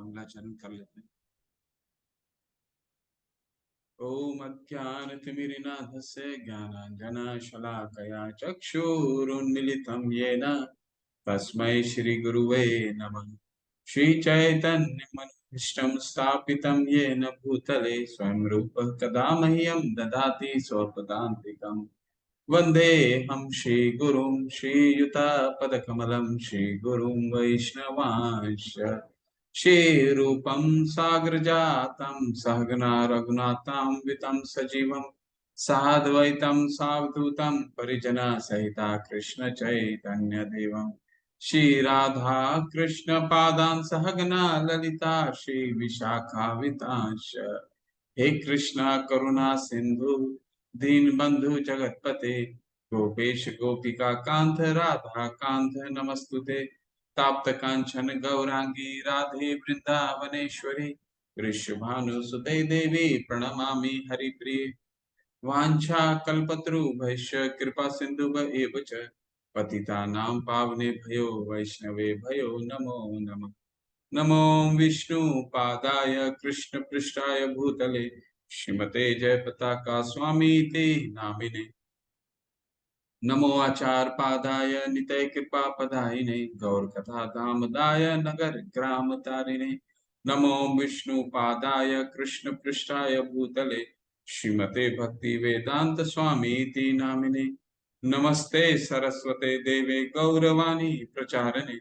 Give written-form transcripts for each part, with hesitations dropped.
मंगलाचरण कर लेते हैं। ओम अज्ञानतिमिरिनाथस्य ज्ञानाञ्जनशलाकया चक्षुरुन्मिलितं येन तस्मै श्रीगुरुवे नमः। श्रीचैतन्यमनोभीष्टं स्थापितं येन भूतले स्वयं रूपः कदा मह्यं ददाति स्वपदान्तिकम्। वन्देऽहं श्रीगुरुं श्रीयुतापदकमलं श्रीगुरुं वैष्णवांश्च श्रीरूपं साग्रजातं सहगना रघुनाथान्वितं सजीवं साद्वैतं सावधूतं परिजनसहिता कृष्ण चैतन्यदेवं श्रीराधा कृष्ण पादान् सहगना ललिता श्रीविशाखान्वितांश्च। हे कृष्णा करुणा सिंधु दीनबंधु जगतपते गोपेश गोपिका कांत राधा कांत नमस्तुते। ताप्त कांचन गौरांगी राधे वृंदावनेश्वरी वृषभानुसुते देवी प्रणमामि हरिप्रिये। वाञ्छा कल्पतरुभ्यश्च कृपा सिन्धुभ्य च पतितानां पावनेभ्यो वैष्णवे भयो नमो नमः। नमो विष्णुपादाय कृष्णपृष्ठाय भूतले श्रीमते जयपताका स्वामीति नामिने। नमो आचार्यपादाय नितय कृपापदायिने गौरकथा दामदाय नगर ग्राम तारिणे। नमो विष्णुपादाय कृष्णपृष्ठाय भूतले श्रीमते भक्ति वेदांत स्वामीति नामिने। नमस्ते सरस्वते देवे गौरवाणी प्रचारिणे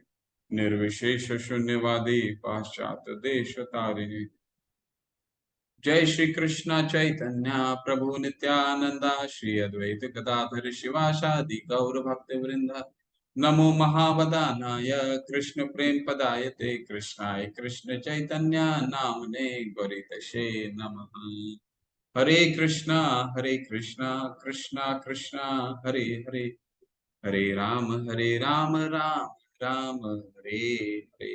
निर्विशेष शून्यवादी पाश्चात्य देश तारिणे। जय श्री कृष्ण चैतन्य प्रभु नित्यानंदा श्री अद्वैत गदाधर शिवासादि गौर भक्त वृंद। नमो महावदानाय कृष्ण प्रेम पदायते कृष्णाय कृष्ण चैतन्य नामने गौरीतशे नमः। हरे कृष्णा कृष्णा कृष्णा हरे हरे हरे राम राम राम हरे हरे।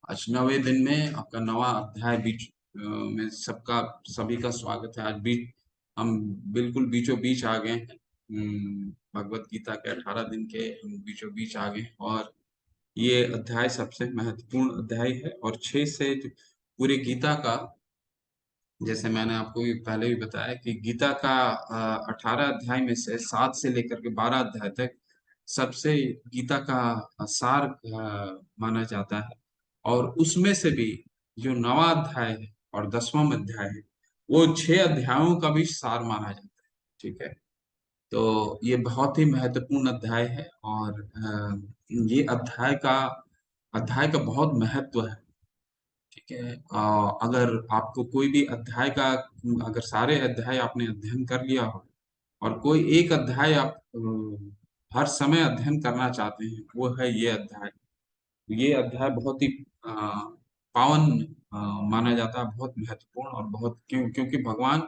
आज 9वें दिन में आपका नवा अध्याय बीच में सबका सभी का स्वागत है। आज बीच हम बिल्कुल बीचों बीच आ गए हैं। भगवत गीता के 18 दिन के हम बीचों बीच आ गए और ये अध्याय सबसे महत्वपूर्ण अध्याय है। और 6 से पूरी गीता का, जैसे मैंने आपको पहले भी बताया कि गीता का 18 अध्याय में से 7 से लेकर के 12 अध्याय तक सबसे गीता का सार माना जाता है। और उसमें से भी जो 9वां अध्याय है और 10वां अध्याय है वो 6 अध्यायों का भी सार माना जाता है। ठीक है, तो ये बहुत ही महत्वपूर्ण अध्याय है और ये अध्याय का बहुत महत्व है। ठीक है, अगर आपको कोई भी अध्याय का, अगर सारे अध्याय आपने अध्ययन कर लिया हो और कोई एक अध्याय आप हर समय अध्ययन करना चाहते हैं, वो है ये अध्याय। ये अध्याय बहुत ही पावन माना जाता है, बहुत महत्वपूर्ण और बहुत क्योंकि भगवान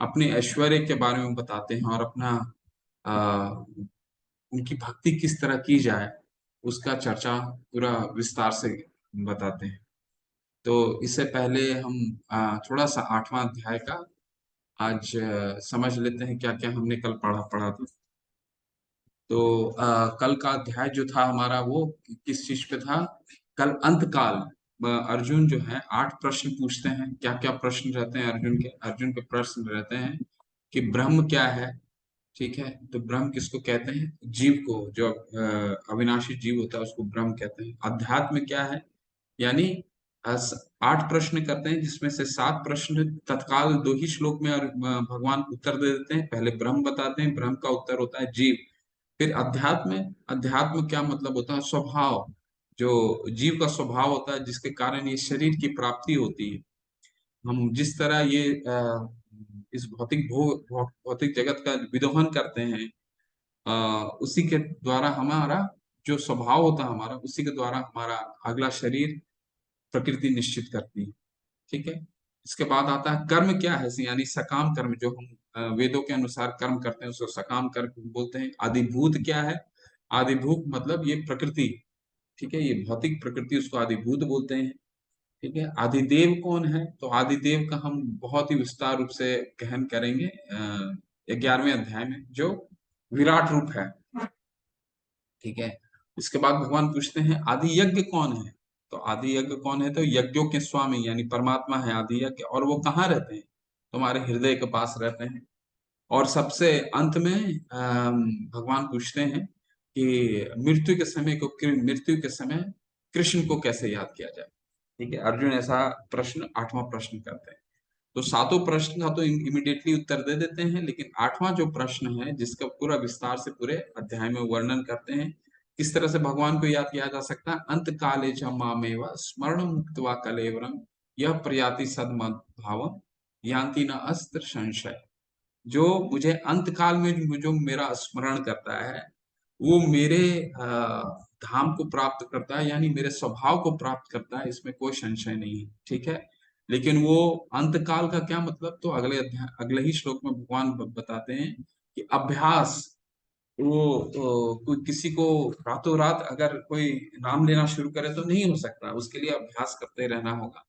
अपने ऐश्वर्य के बारे में बताते हैं और अपना उनकी भक्ति किस तरह की जाए उसका चर्चा पूरा विस्तार से बताते हैं। तो इससे पहले हम थोड़ा सा 8वां अध्याय का आज समझ लेते हैं क्या क्या हमने कल पढ़ा था। तो कल का अध्याय जो था हमारा वो किस चीज पे था? कल अंत काल अर्जुन जो है 8 प्रश्न पूछते हैं। क्या क्या प्रश्न रहते हैं अर्जुन के प्रश्न रहते हैं कि ब्रह्म क्या है। ठीक है, तो ब्रह्म किसको कहते हैं? जीव को, जो अविनाशी जीव होता है उसको ब्रह्म कहते हैं। अध्यात्म क्या है, यानी 8 प्रश्न करते हैं जिसमें से 7 प्रश्न तत्काल 2 ही श्लोक में और भगवान उत्तर दे देते हैं। पहले ब्रह्म बताते हैं, ब्रह्म का उत्तर होता है जीव। फिर अध्यात्म क्या मतलब होता है? स्वभाव, जो जीव का स्वभाव होता है जिसके कारण ये शरीर की प्राप्ति होती है। हम जिस तरह ये इस भौतिक जगत का विदोहन करते हैं, उसी के द्वारा हमारा जो स्वभाव होता है हमारा, उसी के द्वारा हमारा अगला शरीर प्रकृति निश्चित करती है। ठीक है, इसके बाद आता है कर्म क्या है, यानी सकाम कर्म, जो हम वेदों के अनुसार कर्म करते हैं उसको सकाम कर्म बोलते हैं। आदिभूत क्या है? आदिभूत मतलब ये प्रकृति। ठीक है, ये भौतिक प्रकृति, उसको आदिभूत बोलते हैं। ठीक है, आदिदेव कौन है? तो आदिदेव का हम बहुत ही विस्तार रूप से गहन करेंगे 11वें अध्याय में, जो विराट रूप है। ठीक है, इसके बाद भगवान पूछते हैं आदि यज्ञ कौन है। तो आदि यज्ञ कौन है, तो यज्ञों के स्वामी यानी परमात्मा है आदि यज्ञ, और वो कहाँ रहते हैं, तुम्हारे हृदय के पास रहते हैं। और सबसे अंत में भगवान पूछते हैं कि मृत्यु के समय कृष्ण को कैसे याद किया जाए। ठीक है, अर्जुन ऐसा प्रश्न, 8वां प्रश्न करते हैं। तो सातों प्रश्न का तो इमिडिएटली उत्तर दे देते हैं, लेकिन 8वां जो प्रश्न है जिसका पूरा विस्तार से पूरे अध्याय में वर्णन करते हैं किस तरह से भगवान को याद किया जा सकता है। अंत काले च मामेव स्मरण मुक्त्वा कलेवरम यह प्रयाति सद्मद भावम यान्ति न अस्त्र संशय। जो मुझे अंत काल में जो मेरा स्मरण करता है वो मेरे धाम को प्राप्त करता है, यानी मेरे स्वभाव को प्राप्त करता है, इसमें कोई संशय नहीं है। ठीक है, लेकिन वो अंत काल का क्या मतलब, तो अगले अध्याय अगले ही श्लोक में भगवान बताते हैं कि अभ्यास, वो कोई किसी को रातों रात अगर कोई नाम लेना शुरू करे तो नहीं हो सकता, उसके लिए अभ्यास करते रहना होगा।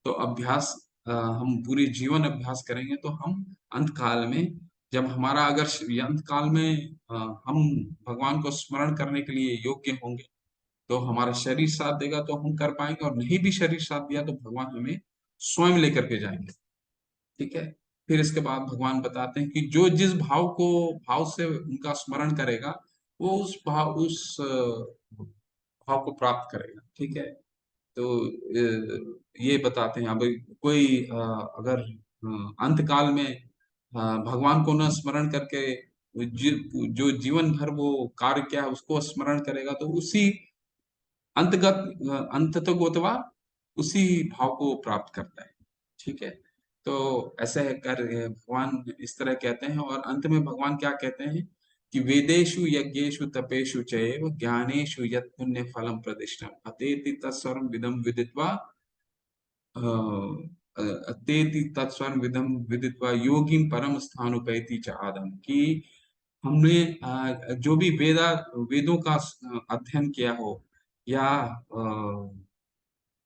तो अभ्यास हम पूरे जीवन अभ्यास करेंगे तो हम अंत काल में, जब हमारा अगर अंत काल में हम भगवान को स्मरण करने के लिए योग्य होंगे तो हमारा शरीर साथ देगा तो हम कर पाएंगे, और नहीं भी शरीर साथ दिया तो भगवान हमें स्वयं लेकर के जाएंगे। ठीक है, फिर इसके बाद भगवान बताते हैं कि जो जिस भाव से उनका स्मरण करेगा वो उस भाव को प्राप्त करेगा। ठीक है, तो ये बताते हैं। अब कोई अगर अंत काल में भगवान को न स्मरण करके जो जीवन भर वो कार्य किया है उसको स्मरण करेगा तो उसी अंत तो गोतवा उसी भाव को प्राप्त करता है। ठीक है, तो ऐसे है कर भगवान इस तरह कहते हैं, और अंत में भगवान क्या कहते हैं कि वेदेषु यज्ञेषु तपेषु चैव ज्ञानेषु यत् पुण्य फलम प्रतिष्ठम अतेति तत्सर्वं विदम विदित्वा अतेति तत्सर्वं विदम विदित्वा योगिं परम स्थानुपैति च आदम। कि हमने जो भी वेदों का अध्ययन किया हो, या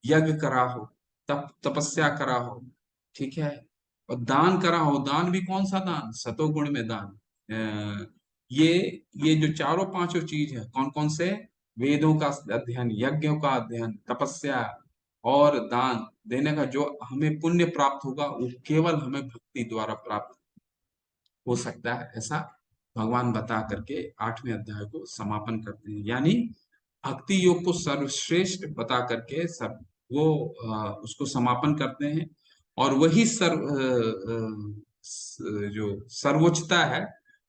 यज्ञ करा हो, तपस्या करा हो, ठीक है, और दान करा हो, दान भी कौन सा दान, सतोगुण में दान। ये ये जो चारों पांचों चीज है, कौन कौन से, वेदों का अध्ययन, यज्ञों का अध्ययन, तपस्या और दान देने का जो हमें पुण्य प्राप्त होगा वो केवल हमें भक्ति द्वारा प्राप्त हो सकता है, ऐसा भगवान बता करके 8वें अध्याय को समापन करते हैं। यानी भक्ति योग को सर्वश्रेष्ठ बता करके सब वो उसको समापन करते हैं, और वही जो सर्वोच्चता है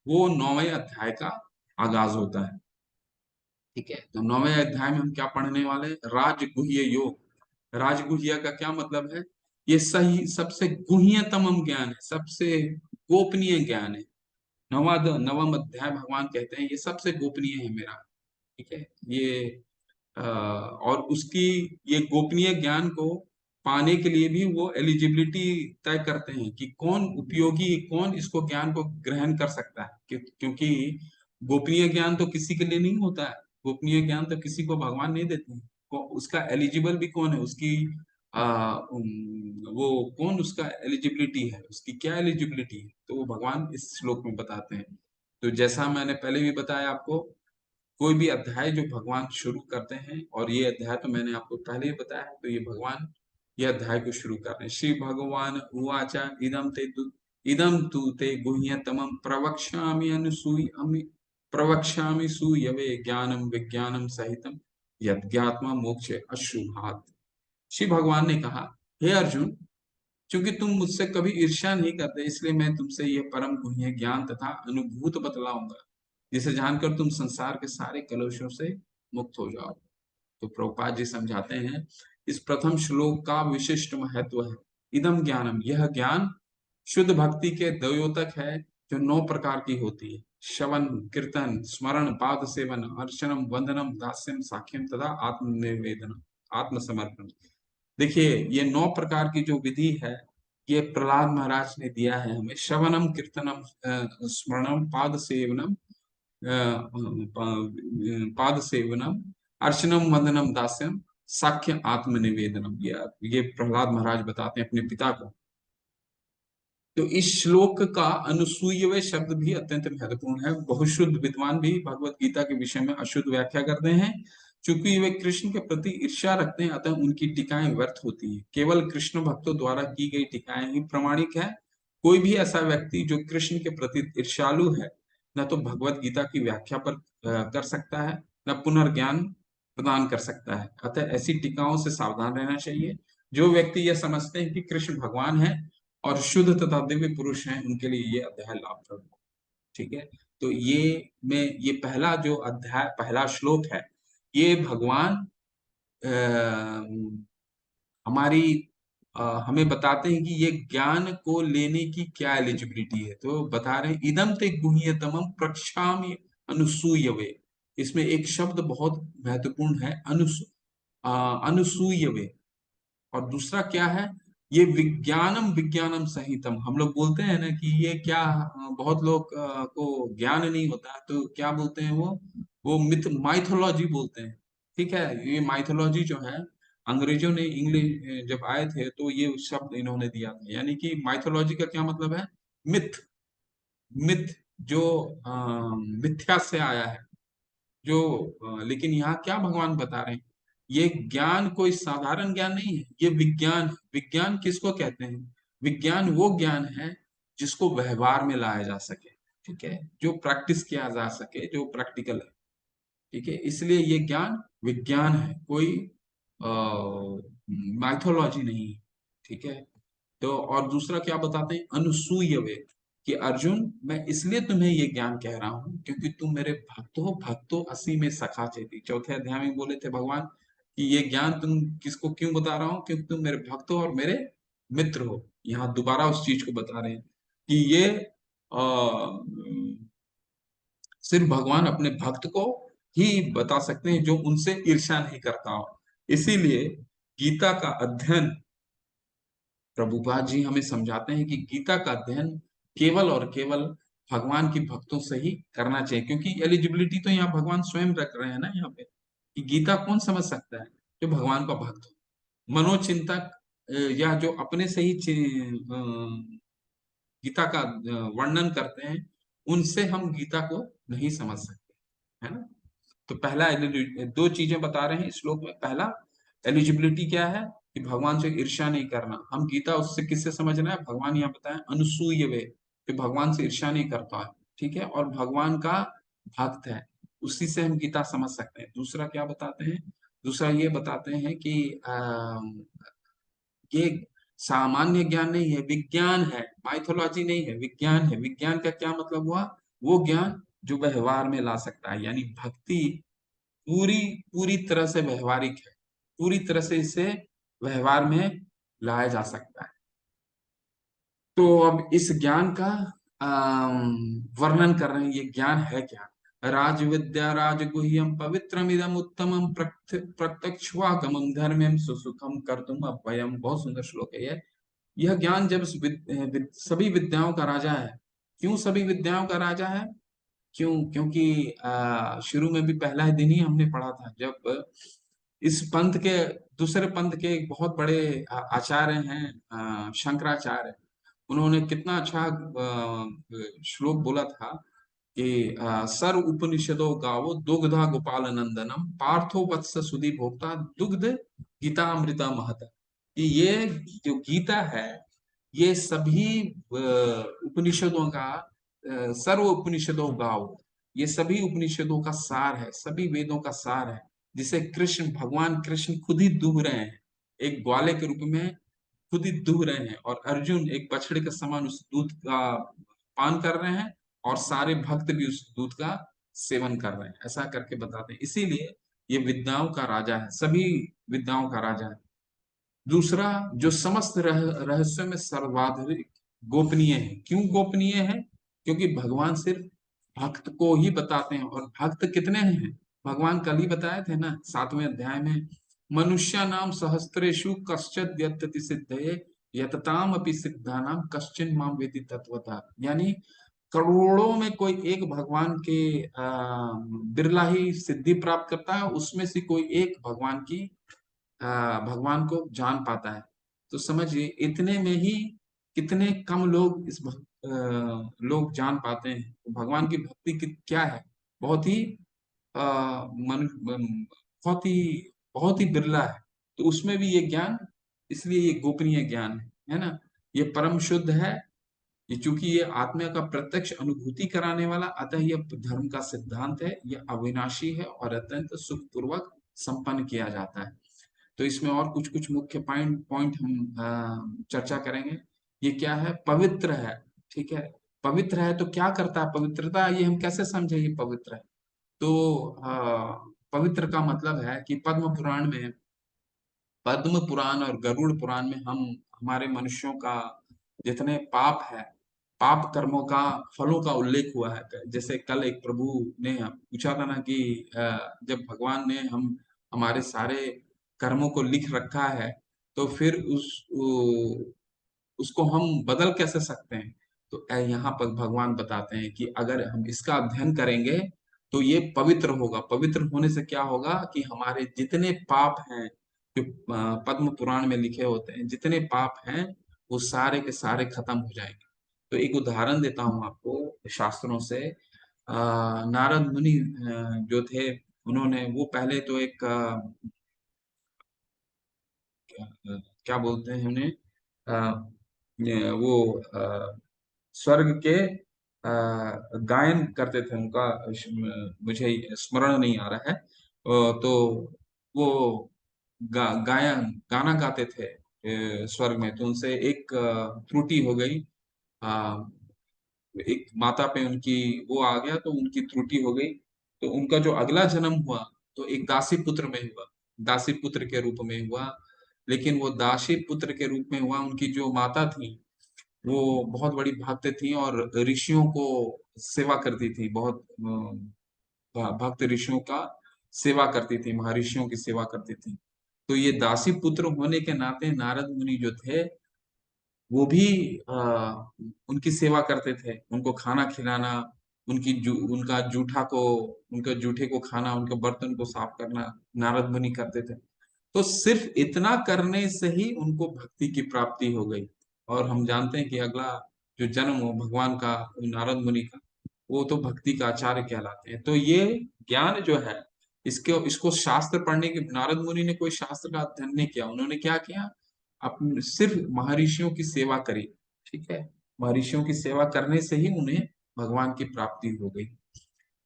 वो 9वें अध्याय का आगाज होता है। ठीक है, तो 9वें अध्याय में हम क्या पढ़ने वाले हैं, राजगुह्य योग। राजगुह्य का क्या मतलब है, ये सही सबसे गुह्यतम ज्ञान है, सबसे गोपनीय ज्ञान है। नवम अध्याय भगवान कहते हैं ये सबसे गोपनीय है मेरा। ठीक है, ये और उसकी ये गोपनीय ज्ञान को पाने के लिए भी वो एलिजिबिलिटी तय करते हैं कि कौन उपयोगी, कौन इसको ज्ञान को ग्रहण कर सकता है। क्योंकि गोपनीय ज्ञान तो किसी के लिए नहीं होता है, गोपनीय ज्ञान तो किसी को भगवान नहीं देते हैं। उसका एलिजिबल भी कौन है, उसकी वो कौन उसका एलिजिबिलिटी है, उसकी क्या एलिजिबिलिटी है, तो वो भगवान इस श्लोक में बताते हैं। तो जैसा मैंने पहले भी बताया आपको, कोई भी अध्याय जो भगवान शुरू करते हैं, और ये अध्याय तो मैंने आपको पहले ही बताया है, तो ये भगवान ये अध्याय को शुरू कर रहे हैं। श्री भगवान उवाच इदम तु ते गुह्यतमं प्रवक्ष्यामि सूयवे ज्ञानम विज्ञानम सहितम यज्ञात्मा मोक्ष अशुभात्। श्री भगवान ने कहा, हे अर्जुन, क्योंकि तुम मुझसे कभी ईर्ष्या नहीं करते इसलिए मैं तुमसे यह परम गुह्य ज्ञान तथा अनुभूत बतलाऊंगा, जिसे जानकर तुम संसार के सारे कलुषों से मुक्त हो जाओ। तो प्रभुपाद जी समझाते हैं, इस प्रथम श्लोक का विशिष्ट महत्व है। इदम ज्ञानम, यह ज्ञान शुद्ध भक्ति के द्योतक है, जो 9 प्रकार की होती है, श्रवण, कीर्तन, स्मरण, पाद सेवन, अर्चनम, वंदनम, दास्यम, साख्यम तथा आत्मनिवेदनम, आत्मसमर्पण। देखिए, ये 9 प्रकार की जो विधि है ये प्रहलाद महाराज ने दिया है हमें। श्रवणम, कीर्तनम, स्मरणम, पाद सेवनम, पाद सेवनम, अर्चनम, वंदनम, दास्यम, साख्य, आत्मनिवेदनम। ये प्रहलाद महाराज बताते हैं अपने पिता को। तो इस श्लोक का अनुसूयवे शब्द भी अत्यंत महत्वपूर्ण है। बहुत शुद्ध विद्वान भी भगवत गीता के विषय में अशुद्ध व्याख्या करते हैं। चूंकि वे कृष्ण के प्रति ईर्ष्या रखते हैं, अतः उनकी टीकाएं व्यर्थ होती है। केवल कृष्ण भक्तों द्वारा की गई टीकाएं ही प्रमाणिक है। कोई भी ऐसा व्यक्ति जो कृष्ण के प्रति ईर्ष्यालु है, न तो भगवत गीता की व्याख्या पर कर सकता है, न पुनर्ज्ञान प्रदान कर सकता है। अतः ऐसी टीकाओं से सावधान रहना चाहिए। जो व्यक्ति यह समझते हैं कि कृष्ण भगवान है और शुद्ध तथा दिव्य पुरुष हैं, उनके लिए ये अध्याय लाभप्रद है। ठीक है। तो ये पहला जो अध्याय, पहला श्लोक है, ये भगवान हमारी हमें बताते हैं कि ये ज्ञान को लेने की क्या एलिजिबिलिटी है। तो बता रहे हैं, इदम ते गुह्यतमम प्रक्षामि अनुसूयवे। इसमें एक शब्द बहुत महत्वपूर्ण है, अनुसूयवे। और दूसरा क्या है, ये विज्ञानम विज्ञानम सहितम। हम लोग बोलते हैं ना कि ये क्या, बहुत लोग को ज्ञान नहीं होता है, तो क्या बोलते हैं वो मिथ माइथोलॉजी बोलते हैं। ठीक है। ये माइथोलॉजी जो है, अंग्रेजों ने इंग्लिश जब आए थे तो ये शब्द इन्होंने दिया था। यानी कि माइथोलॉजी का क्या मतलब है, मिथ। मिथ जो मिथ्या से आया है, जो लेकिन यहाँ क्या भगवान बता रहे हैं, ये ज्ञान कोई साधारण ज्ञान नहीं है, ये विज्ञान। विज्ञान किसको कहते हैं, विज्ञान वो ज्ञान है जिसको व्यवहार में लाया जा सके। ठीक है। जो प्रैक्टिस किया जा सके, जो प्रैक्टिकल है। ठीक है। इसलिए ये ज्ञान विज्ञान है, कोई माइथोलॉजी नहीं है। ठीक है। तो और दूसरा क्या बताते हैं, अनुसूयवे, कि अर्जुन मैं इसलिए तुम्हें ये ज्ञान कह रहा हूं क्योंकि तुम मेरे भक्त हो। भक्तो असी में सखा चेती। चौथे अध्याय में बोले थे भगवान कि ये ज्ञान तुम किसको क्यों बता रहा हूं, क्योंकि तुम मेरे भक्त हो और मेरे मित्र हो। यहाँ दोबारा उस चीज को बता रहे हैं कि ये सिर्फ भगवान अपने भक्त को ही बता सकते हैं जो उनसे ईर्ष्या नहीं करता हो। इसीलिए गीता का अध्ययन, प्रभुपाद जी हमें समझाते हैं कि गीता का अध्ययन केवल और केवल भगवान की भक्तों से ही करना चाहिए। क्योंकि एलिजिबिलिटी तो यहाँ भगवान स्वयं रख रहे हैं ना यहाँ पे, कि गीता कौन समझ सकता है, जो भगवान का भक्त हो। मनोचिंतक या जो अपने से ही गीता का वर्णन करते हैं, उनसे हम गीता को नहीं समझ सकते, है ना। तो पहला दो चीजें बता रहे हैं इस श्लोक में। पहला एलिजिबिलिटी क्या है, कि भगवान से ईर्ष्या नहीं करना। हम गीता उससे किससे समझ रहे हैं, भगवान यहाँ बताए अनुसूय वे, कि भगवान से ईर्ष्या नहीं करता है। ठीक है। और भगवान का भक्त है, उसी से हम गीता समझ सकते हैं। दूसरा क्या बताते हैं, दूसरा ये बताते हैं कि ये सामान्य ज्ञान नहीं है, विज्ञान है। माइथोलॉजी नहीं है, विज्ञान है। विज्ञान का क्या मतलब हुआ, वो ज्ञान जो व्यवहार में ला सकता है। यानी भक्ति पूरी पूरी तरह से व्यवहारिक है, पूरी तरह से इसे व्यवहार में लाया जा सकता है। तो अब इस ज्ञान का वर्णन कर रहे हैं, ये ज्ञान है क्या। राज विद्या राजगुह्यम पवित्रमिदम उत्तमम प्रत्यक्षवागमम धर्म्यम सुसुखम कर्तुम अव्ययम। बहुत सुंदर श्लोक है ये। यह ज्ञान जब सभी विद्याओं का राजा है। क्यों सभी विद्याओं का राजा है, क्यों, क्योंकि शुरू में भी पहला ही दिन ही हमने पढ़ा था, जब इस पंथ के, दूसरे पंथ के एक बहुत बड़े आचार्य हैं, शंकराचार्य। उन्होंने कितना अच्छा श्लोक बोला था कि सर्व उपनिषदों गावो दुग्धा गोपाल नंदनम पार्थो वत्स सुधी भोक्ता दुग्ध गीता अमृता महत। कि ये जो गीता है, ये सभी उपनिषदों का, सर्व उपनिषदों गाओ, ये सभी उपनिषदों का सार है, सभी वेदों का सार है, जिसे कृष्ण, भगवान कृष्ण खुद ही दूह रहे हैं, एक ग्वाले के रूप में खुद ही दूह रहे हैं। और अर्जुन एक बछड़े के समान उस दूध का पान कर रहे हैं, और सारे भक्त भी उस दूध का सेवन कर रहे हैं। ऐसा करके बताते हैं। इसीलिए ये विद्याओं का राजा है, सभी विद्याओं का राजा है। दूसरा, जो समस्त रहस्यों में सर्वाधिक गोपनीय है। क्यों गोपनीय है, क्योंकि भगवान सिर्फ भक्त को ही बताते हैं। और भक्त कितने हैं, भगवान कल ही बताए थे ना 7वें अध्याय में, मनुष्य नाम सहस्त्रेषु कश्चित् यत्तति सिद्धये यतताम अपि सिद्धानाम कश्चिन माम वेति तत्वतः। यानी करोड़ों में कोई एक भगवान के बिरला ही सिद्धि प्राप्त करता है, उसमें से कोई एक भगवान की भगवान को जान पाता है। तो समझिए, इतने में ही कितने कम लोग लोग जान पाते हैं। तो भगवान की भक्ति क्या है, बहुत ही अ, बहुत ही बिरला है। तो उसमें भी ये ज्ञान, इसलिए ये गोपनीय ज्ञान है ना। ये परम शुद्ध है, ये चूंकि ये आत्मा का प्रत्यक्ष अनुभूति कराने वाला, अतः यह धर्म का सिद्धांत है, यह अविनाशी है और अत्यंत सुखपूर्वक संपन्न किया जाता है। तो इसमें और कुछ कुछ मुख्य पॉइंट पॉइंट हम चर्चा करेंगे। ये क्या है, पवित्र है। ठीक है, पवित्र है तो क्या करता है पवित्रता, ये हम कैसे समझे ये पवित्र है। तो पवित्र का मतलब है कि पद्म पुराण और गरुड़ पुराण में हम हमारे मनुष्यों का जितने पाप है, पाप कर्मों का फलों का उल्लेख हुआ है। जैसे कल एक प्रभु ने पूछा था ना कि जब भगवान ने हम हमारे सारे कर्मों को लिख रखा है, तो फिर उसको हम बदल कैसे सकते हैं। तो यहाँ पर भगवान बताते हैं कि अगर हम इसका अध्ययन करेंगे तो ये पवित्र होगा। पवित्र होने से क्या होगा कि हमारे जितने पाप हैं, जो पद्म पुराण में लिखे होते हैं, जितने पाप हैं वो सारे के सारे खत्म हो जाएंगे। तो एक उदाहरण देता हूँ आपको शास्त्रों से। नारद मुनि जो थे, उन्होंने वो पहले तो एक क्या बोलते हैं उन्हें, वो स्वर्ग के गायन करते थे। उनका मुझे स्मरण नहीं आ रहा है। तो वो गाना गाते थे स्वर्ग में। तो उनसे एक त्रुटि हो गई। अ, एक माता पे उनकी वो आ गया, तो उनकी त्रुटि हो गई। तो उनका जो अगला जन्म हुआ, तो एक दासी पुत्र में हुआ, दासी पुत्र के रूप में हुआ। लेकिन वो दासी पुत्र के रूप में हुआ, उनकी जो माता थी वो बहुत बड़ी भक्त थी और ऋषियों को सेवा करती थी। बहुत भक्त ऋषियों का सेवा करती थी, महर्षियों की सेवा करती थी। तो ये दासी पुत्र होने के नाते नारद मुनि जो थे, वो भी उनकी सेवा करते थे। उनको खाना खिलाना, उनका जूठा को, उनके जूठे को खाना, उनके बर्तन को साफ करना नारद मुनि करते थे। तो सिर्फ इतना करने से ही उनको भक्ति की प्राप्ति हो गई। और हम जानते हैं कि अगला जो जन्म हो भगवान का, नारद मुनि का, वो तो भक्ति का आचार्य कहलाते हैं। तो ये ज्ञान जो है, इसको शास्त्र पढ़ने के, नारद मुनि ने कोई शास्त्र का अध्ययन नहीं किया। उन्होंने क्या किया, अपने सिर्फ महर्षियों की सेवा करी। ठीक है, महर्षियों की सेवा करने से ही उन्हें भगवान की प्राप्ति हो गई।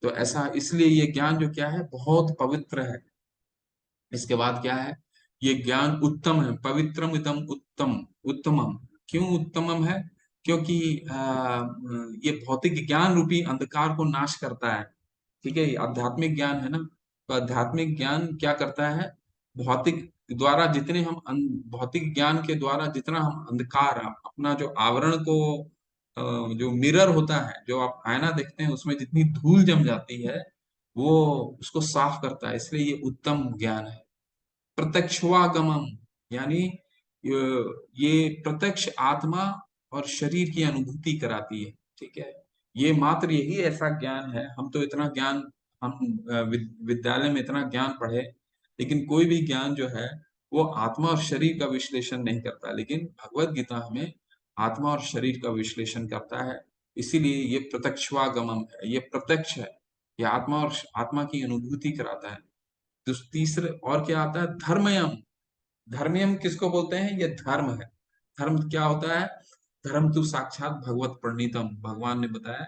तो ऐसा, इसलिए ये ज्ञान जो क्या है, बहुत पवित्र है। इसके बाद क्या है, ये ज्ञान उत्तम है। पवित्रम इदम उत्तम, उत्तमम। क्यों उत्तमम है, क्योंकि ये भौतिक ज्ञान रूपी अंधकार को नाश करता है। ठीक है, ये आध्यात्मिक ज्ञान है ना। तो आध्यात्मिक ज्ञान क्या करता है, भौतिक द्वारा जितने हम भौतिक ज्ञान के द्वारा जितना हम अंधकार, अपना जो आवरण को, जो मिरर होता है, जो आप आईना देखते हैं, उसमें जितनी धूल जम जाती है, वो उसको साफ करता है। इसलिए ये उत्तम ज्ञान है। प्रत्यक्षवागमम, यानी ये प्रत्यक्ष आत्मा और शरीर की अनुभूति कराती है। ठीक है, ये मात्र यही ऐसा ज्ञान है। हम तो इतना ज्ञान, हम विद्यालय में इतना ज्ञान पढ़े, लेकिन कोई भी ज्ञान जो है वो आत्मा और शरीर का विश्लेषण नहीं करता। लेकिन भगवत गीता हमें आत्मा और शरीर का विश्लेषण करता है। इसीलिए ये प्रत्यक्षवागमम है, ये प्रत्यक्ष है। ये आत्मा और आत्मा की अनुभूति कराता है। तो तीसरे और क्या आता है, धर्मयम। धर्मयम किसको बोलते हैं, ये धर्म है। धर्म क्या होता है, धर्म तो साक्षात भगवत प्रणीतम। भगवान ने बताया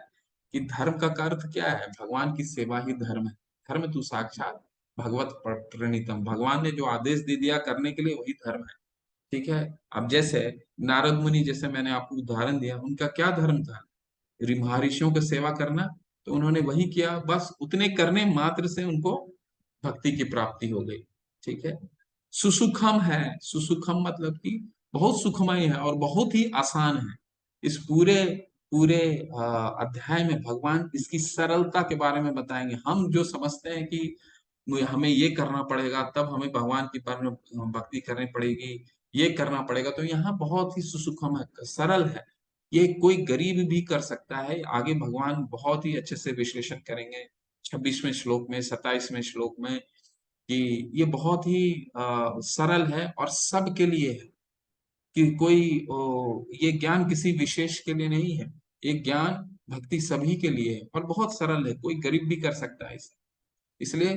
कि धर्म का अर्थ क्या है, भगवान की सेवा ही धर्म है। धर्म तो साक्षात भगवत प्रणीतम, भगवान ने जो आदेश दे दिया करने के लिए, वही धर्म है। ठीक है, अब जैसे नारद मुनि, जैसे मैंने आपको उदाहरण दिया, उनका क्या धर्म था, महर्षियों की सेवा करना। तो उन्होंने वही किया, बस उतने करने मात्र से उनको भक्ति की प्राप्ति हो गई। ठीक है, सुसुखम है। सुसुखम मतलब कि बहुत सुखमय है और बहुत ही आसान है। इस पूरे पूरे अध्याय में भगवान इसकी सरलता के बारे में बताएंगे। हम जो समझते हैं कि हमें ये करना पड़ेगा, तब हमें भगवान की भक्ति करनी पड़ेगी, ये करना पड़ेगा, तो यहाँ बहुत ही सुसुखम है, सरल है। ये कोई गरीब भी कर सकता है। आगे भगवान बहुत ही अच्छे से विश्लेषण करेंगे 26वें श्लोक में, 27वें श्लोक में, कि ये बहुत ही सरल है और सबके लिए है। कि कोई ये ज्ञान किसी विशेष के लिए नहीं है। ये ज्ञान भक्ति सभी के लिए है और बहुत सरल है, कोई गरीब भी कर सकता है इसे। इसलिए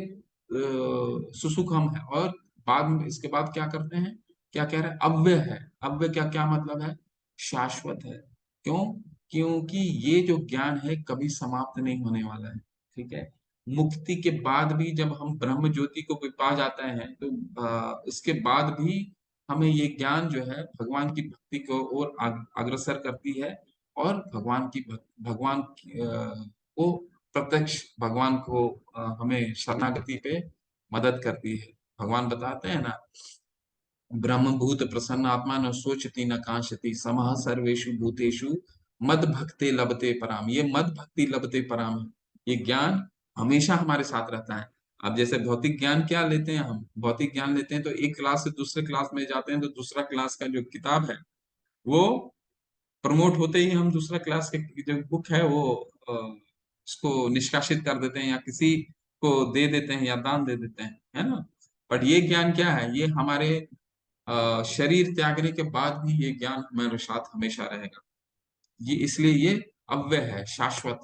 सुसुख हम है। और बाद में इसके बाद क्या करते हैं, क्या कह रहे हैं, अव्यय है। अव्यय क्या क्या मतलब है, शाश्वत है। क्यों? क्योंकि ये जो ज्ञान है कभी समाप्त नहीं होने वाला है। ठीक है, मुक्ति के बाद भी जब हम ब्रह्म ज्योति को भी पा जाते हैं तो इसके बाद भी हमें ये ज्ञान जो है भगवान की भक्ति को और अग्रसर करती है। और भगवान को प्रत्यक्ष भगवान को हमें शरणागति पे मदद करती है। भगवान बताते हैं ना, ब्रह्म भूत प्रसन्न आत्मा न सोचती न कांक्षति समः सर्वेषु भूतेषु मद भक्ते लभते पराम। ये मद भक्ति लभते पराम है। ये ज्ञान हमेशा हमारे साथ रहता है। अब जैसे भौतिक ज्ञान क्या लेते हैं, हम भौतिक ज्ञान लेते हैं तो एक क्लास से दूसरे क्लास में जाते हैं तो दूसरा क्लास का जो किताब है वो प्रमोट होते ही हम दूसरा क्लास के जो बुक है वो उसको निष्कासित कर देते हैं या किसी को दे देते हैं या दान दे देते हैं, है ना। बट ये ज्ञान क्या है, ये हमारे शरीर त्यागने के बाद भी ये ज्ञान हमारे साथ हमेशा रहेगा। ये इसलिए ये अव्यय है, शाश्वत।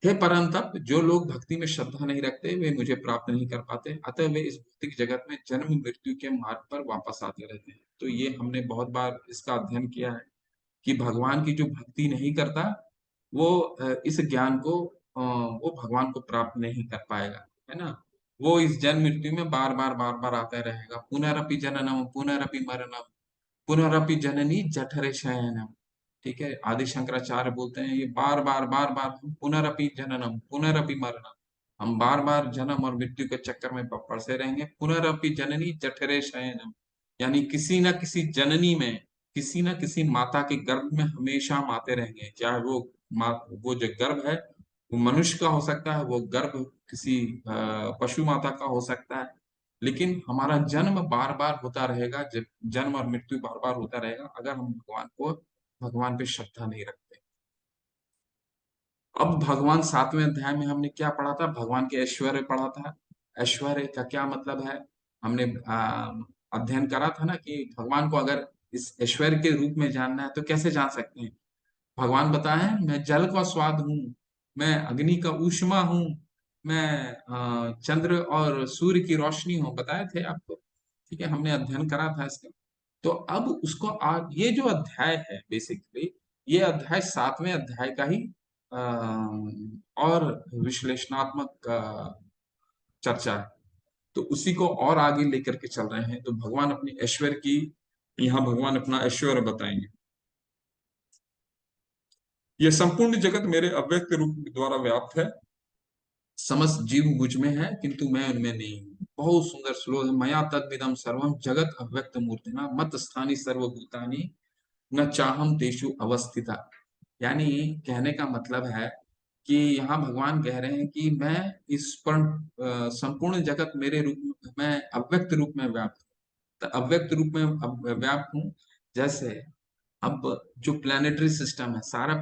हे परम तप, जो लोग भक्ति में श्रद्धा नहीं रखते वे मुझे प्राप्त नहीं कर पाते, अतः वे इस भौतिक जगत में जन्म मृत्यु के मार्ग पर वापस आते रहते हैं। तो ये हमने बहुत बार इसका अध्ययन किया है कि भगवान की जो भक्ति नहीं करता वो इस ज्ञान को वो भगवान को प्राप्त नहीं कर पाएगा, है ना। वो इस जन्म मृत्यु में बार बार आता रहेगा। पुनरपि जननम पुनरपि मरणम पुनरपि जननी जठरे शयनम। ठीक है, आदि शंकराचार्य बोलते हैं ये बार बार हम पुनरपि जननम पुनरपि मरणम, हम बार बार जन्म और मृत्यु के चक्कर में पड़ते रहेंगे। पुनरपि जननी जठरे शयनम, यानी किसी न किसी जननी में, किसी न किसी माता के गर्भ में हमेशा हम आते रहेंगे। चाहे वो वो जो गर्भ है वो मनुष्य का हो सकता है, वो गर्भ किसी पशु माता का हो सकता है, लेकिन हमारा जन्म बार बार होता रहेगा। जब जन्म और मृत्यु बार बार होता रहेगा अगर हम भगवान पे श्रद्धा नहीं रखते। अब भगवान 7वें अध्याय में हमने क्या पढ़ा था, भगवान के ऐश्वर्य पढ़ा था। ऐश्वर्य का क्या मतलब है, हमने अध्ययन करा था ना कि भगवान को अगर इस ऐश्वर्य के रूप में जानना है तो कैसे जान सकते हैं। भगवान बताए मैं जल का स्वाद हूँ, मैं अग्नि का ऊष्मा हूँ, मैं चंद्र और सूर्य की रोशनी हूँ, बताए थे आपको। ठीक है, हमने अध्ययन करा था इसका। तो अब उसको आज ये जो अध्याय है बेसिकली, ये अध्याय 7वें अध्याय का ही और विश्लेषणात्मक चर्चा है। तो उसी को और आगे लेकर के चल रहे हैं। तो भगवान अपनी ऐश्वर्य की, यहाँ भगवान अपना ऐश्वर्य बताएंगे। ये संपूर्ण जगत मेरे अव्यक्त रूप द्वारा व्याप्त है, समस्त जीव मुझ में है किंतु मैं उनमें नहीं हूँ। बहुत सुंदर श्लोक है, मया तद्विदम सर्वम जगत अव्यक्त मूर्तिना मत स्थानी सर्वभूतानि न चाहम तेषु अवस्थिता। यानी कहने का मतलब है कि यहाँ भगवान कह रहे हैं कि मैं इस पर संपूर्ण जगत मेरे रूप में अव्यक्त रूप में व्याप्त हूँ। तो अव्यक्त रूप में व्याप्त हूँ। जैसे अब जो प्लानिटरी सिस्टम है, सारा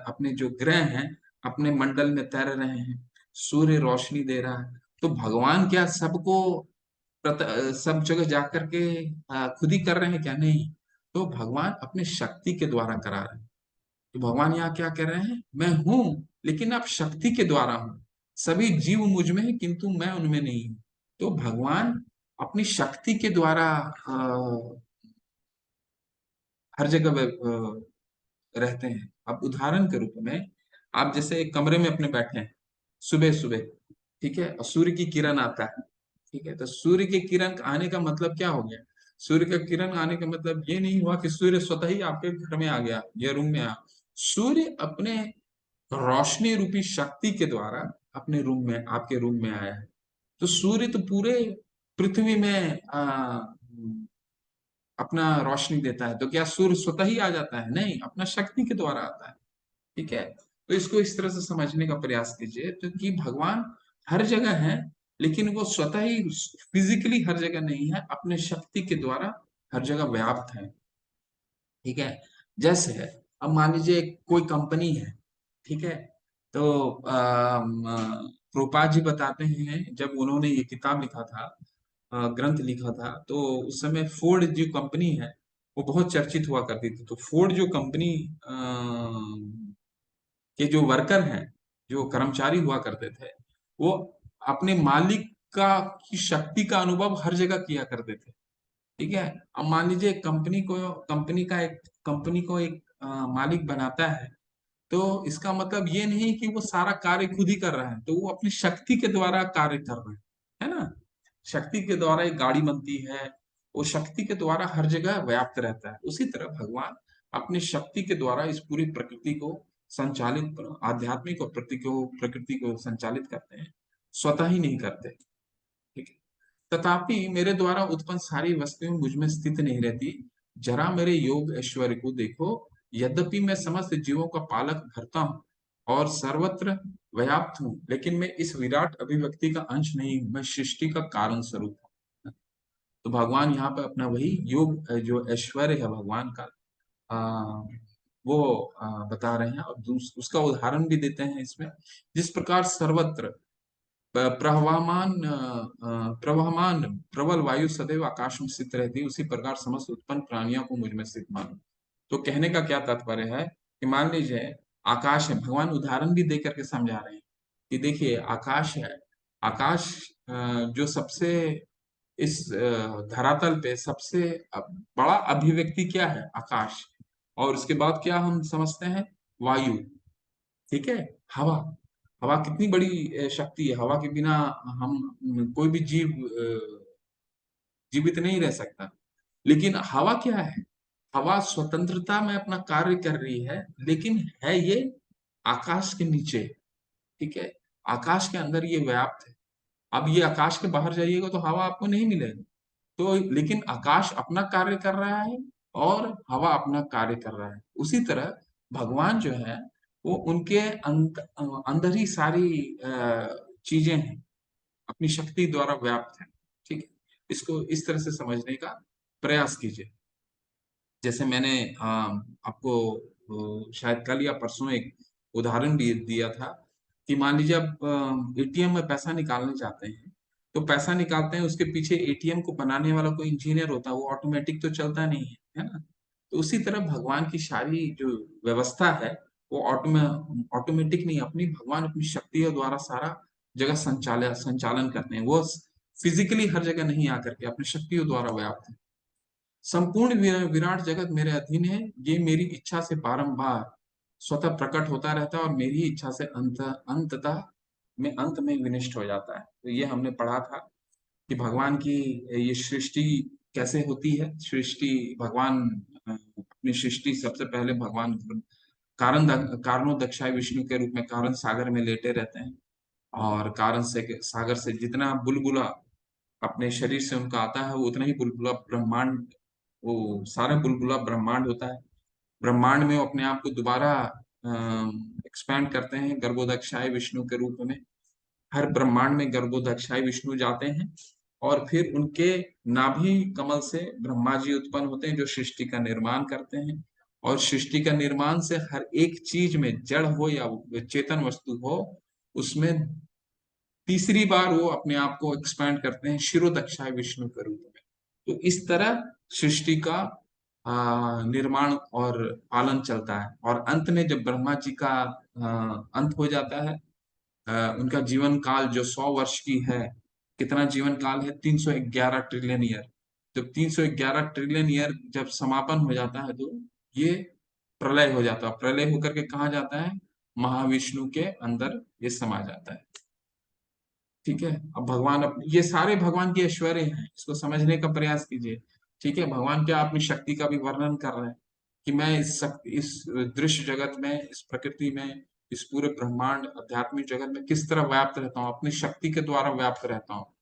अपने जो ग्रह हैं अपने मंडल में तैर रहे हैं, सूर्य रोशनी दे रहा है। तो भगवान क्या सबको सब जगह जाकर के खुद ही कर रहे हैं क्या? नहीं। तो भगवान अपने शक्ति के द्वारा करा रहे हैं। तो भगवान यहाँ क्या कह रहे हैं, मैं हूं लेकिन आप शक्ति के द्वारा हूं। सभी जीव मुझ में है किंतु मैं उनमें नहीं हूं। तो भगवान अपनी शक्ति के द्वारा हर जगह रहते हैं। अब उदाहरण के रूप में आप जैसे एक कमरे में अपने बैठे हैं सुबह सुबह, ठीक है, और सूर्य की किरण आता है। ठीक है, तो सूर्य की किरण आने का मतलब क्या हो गया, सूर्य का किरण आने का मतलब ये नहीं हुआ कि सूर्य स्वतः ही आपके घर में आ गया या रूम में आ। सूर्य अपने रोशनी रूपी शक्ति के द्वारा अपने रूम में, आपके रूम में आया है। तो सूर्य तो पूरे पृथ्वी में अपना रोशनी देता है। तो क्या सूर्य स्वतः ही आ जाता है? नहीं, अपना शक्ति के द्वारा आता है। ठीक है, तो इसको इस तरह से समझने का प्रयास कीजिए तो कि भगवान हर जगह है लेकिन वो स्वतः ही फिजिकली हर जगह नहीं है, अपने शक्ति के द्वारा हर जगह व्याप्त है। ठीक है, जैसे अब मान लीजिए कोई कंपनी है, ठीक है, तो प्रोपा जी बताते हैं जब उन्होंने ये किताब लिखा था, ग्रंथ लिखा था, तो उस समय फोर्ड जो कंपनी है वो बहुत चर्चित हुआ करती थी। तो फोर्ड जो कंपनी के जो वर्कर हैं, जो कर्मचारी हुआ करते थे, वो अपने मालिक का की शक्ति का अनुभव हर जगह किया करते थे। ठीक है। अब मान लीजिए कंपनी को एक मालिक बनाता है, तो इसका मतलब ये नहीं कि वो सारा कार्य खुद ही कर रहा है, तो वो अपनी शक्ति के द्वारा कार्य कर रहा है ना। शक्ति के द्वारा एक गाड़ी बनती है, वो शक्ति के द्वारा हर जगह व्याप्त रहता है। उसी तरह भगवान अपनी शक्ति के द्वारा इस पूरी प्रकृति को संचालित, आध्यात्मिक और प्रकृति को संचालित करते हैं, स्वतः ही नहीं करते। ठीक है। तथापि मेरे द्वारा उत्पन्न सारी वस्तुएं मुझ में स्थित नहीं रहती। जरा मेरे योग ऐश्वर्य को देखो। यद्यपि मैं समस्त जीवों का पालक भरता हूँ और सर्वत्र व्याप्त हूँ, लेकिन मैं इस विराट अभिव्यक्ति का अंश नहीं हूँ, मैं सृष्टि का कारण स्वरूप हूँ। तो भगवान यहाँ पे अपना वही योग, जो ऐश्वर्य है भगवान का, आ, वो बता रहे हैं, और उसका उदाहरण भी देते हैं इसमें। जिस प्रकार सर्वत्र प्रवहमान प्रबल वायु सदैव आकाश में स्थित रहती है, उसी प्रकार समस्त उत्पन्न प्राणियों को मुझ में स्थित मानो। तो कहने का क्या तात्पर्य है कि मान लीजिए आकाश है, भगवान उदाहरण भी दे करके समझा रहे हैं कि देखिए आकाश है। आकाश जो सबसे इस धरातल पे सबसे बड़ा अभिव्यक्ति क्या है? आकाश। और उसके बाद क्या हम समझते हैं? वायु। ठीक है। हवा। हवा कितनी बड़ी शक्ति है। हवा के बिना हम कोई भी जीव जीवित नहीं रह सकता। लेकिन हवा क्या है? हवा स्वतंत्रता में अपना कार्य कर रही है, लेकिन है ये आकाश के नीचे। ठीक है। आकाश के अंदर ये व्याप्त है। अब ये आकाश के बाहर जाइएगा तो हवा आपको नहीं मिलेगी। तो लेकिन आकाश अपना कार्य कर रहा है और हवा अपना कार्य कर रहा है। उसी तरह भगवान जो है, वो उनके अंदर ही सारी चीजें हैं, अपनी शक्ति द्वारा व्याप्त है। ठीक है। इसको इस तरह से समझने का प्रयास कीजिए। जैसे मैंने आपको शायद कल या परसों एक उदाहरण भी दिया था कि मान लीजिए आप एटीएम में पैसा निकालने चाहते हैं, तो पैसा निकालते हैं, उसके पीछे एटीएम को बनाने वाला कोई इंजीनियर होता है, वो ऑटोमेटिक तो चलता नहीं है ना। तो उसी तरह भगवान की सारी जो व्यवस्था है, वो ऑटोमेटिक नहीं, अपनी भगवान अपनी शक्तियों द्वारा सारा जगह संचालन करते हैं। वो फिजिकली हर जगह नहीं आकर के अपनी शक्तियों द्वारा व्याप्त है। संपूर्ण विराट जगत मेरे अधीन है। ये मेरी इच्छा से बारंबार स्वतः प्रकट होता रहता है और मेरी ही इच्छा से अंत में विनष्ट हो जाता है। तो ये हमने पढ़ा था कि भगवान की ये सृष्टि कैसे होती है। सृष्टि भगवान अपनी सृष्टि सबसे पहले भगवान कारणों दक्षाय विष्णु के रूप में कारण सागर में लेटे रहते हैं, और कारण से सागर से जितना बुलबुला अपने शरीर से उनका आता है, वो उतना ही बुलबुला ब्रह्मांड, वो सारा बुलबुला ब्रह्मांड होता है। ब्रह्मांड में वो अपने आप को दोबारा एक्सपैंड करते हैं गर्भोदक्षाय विष्णु के रूप में। हर ब्रह्मांड में गर्भोदक्षाय विष्णु जाते हैं, और फिर उनके नाभि कमल से ब्रह्मा जी उत्पन्न होते हैं, जो सृष्टि का निर्माण करते हैं। और सृष्टि का निर्माण से हर एक चीज में, जड़ हो या चेतन वस्तु हो, उसमें तीसरी बार वो अपने आप को एक्सपैंड करते हैं शिरोदक्षाय विष्णु के रूप में। तो इस तरह सृष्टि का निर्माण और पालन चलता है। और अंत में जब ब्रह्मा जी का अंत हो जाता है, उनका जीवन काल जो 100 वर्ष की है, कितना जीवन काल है? 311 ट्रिलियन ईयर। जब 311 ट्रिलियन ईयर जब समापन हो जाता है, तो ये प्रलय हो जाता है। प्रलय होकर के कहाँ जाता है? महाविष्णु के अंदर ये समा जाता है। ठीक है। अब ये सारे भगवान के ऐश्वर्य हैं, इसको समझने का प्रयास कीजिए। ठीक है। भगवान क्या अपनी शक्ति का भी वर्णन कर रहे हैं कि मैं इस दृश्य जगत में, इस प्रकृति में, इस पूरे ब्रह्मांड आध्यात्मिक जगत में किस तरह व्याप्त रहता हूँ, अपनी शक्ति के द्वारा व्याप्त रहता हूँ।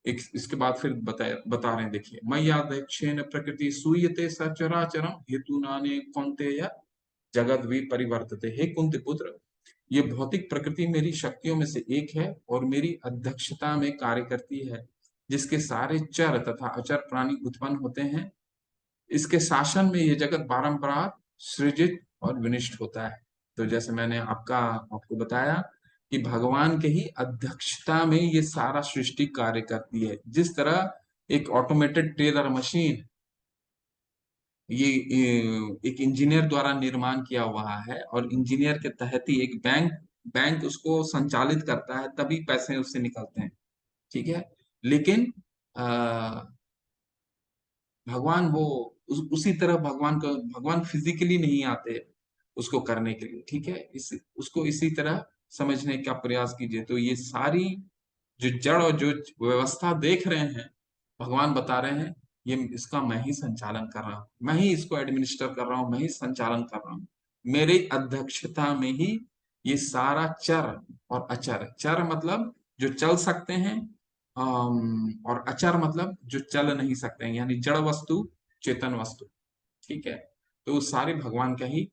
एक इसके बाद फिर बता रहे हैं, देखिए, मय्या दक्षेण प्रकृति सूयते सचराचरम हेतु नाने कौन्तेय जगत भी परिवर्तते। हे कुंती पुत्र, ये भौतिक प्रकृति मेरी शक्तियों में से एक है और मेरी अध्यक्षता में कार्य करती है, जिसके सारे चर तथा अचर प्राणी उत्पन्न होते हैं। इसके शासन में ये जगत बारंबार सृजित और विनिष्ट होता है। तो जैसे मैंने आपको बताया कि भगवान के ही अध्यक्षता में ये सारा सृष्टि कार्य करती है। जिस तरह एक ऑटोमेटेड टेलर मशीन एक इंजीनियर द्वारा निर्माण किया हुआ है, और इंजीनियर के तहत ही एक बैंक बैंक उसको संचालित करता है, तभी पैसे उससे निकलते हैं। ठीक है। लेकिन भगवान वो उसी तरह भगवान फिजिकली नहीं आते उसको करने के लिए। ठीक है। उसको इसी तरह समझने का प्रयास कीजिए। तो ये सारी जो जड़ और जो व्यवस्था देख रहे हैं, भगवान बता रहे हैं ये इसका मैं ही संचालन कर रहा हूँ, मैं ही इसको एडमिनिस्टर कर रहा हूँ, मैं ही संचालन कर रहा हूँ। मेरी अध्यक्षता में ही ये सारा चर और अचर, चर मतलब जो चल सकते हैं, और अचर मतलब जो चल नहीं सकते हैं, यानी जड़ वस्तु, चेतन वस्तु। ठीक है। तो वो सारे भगवान का ही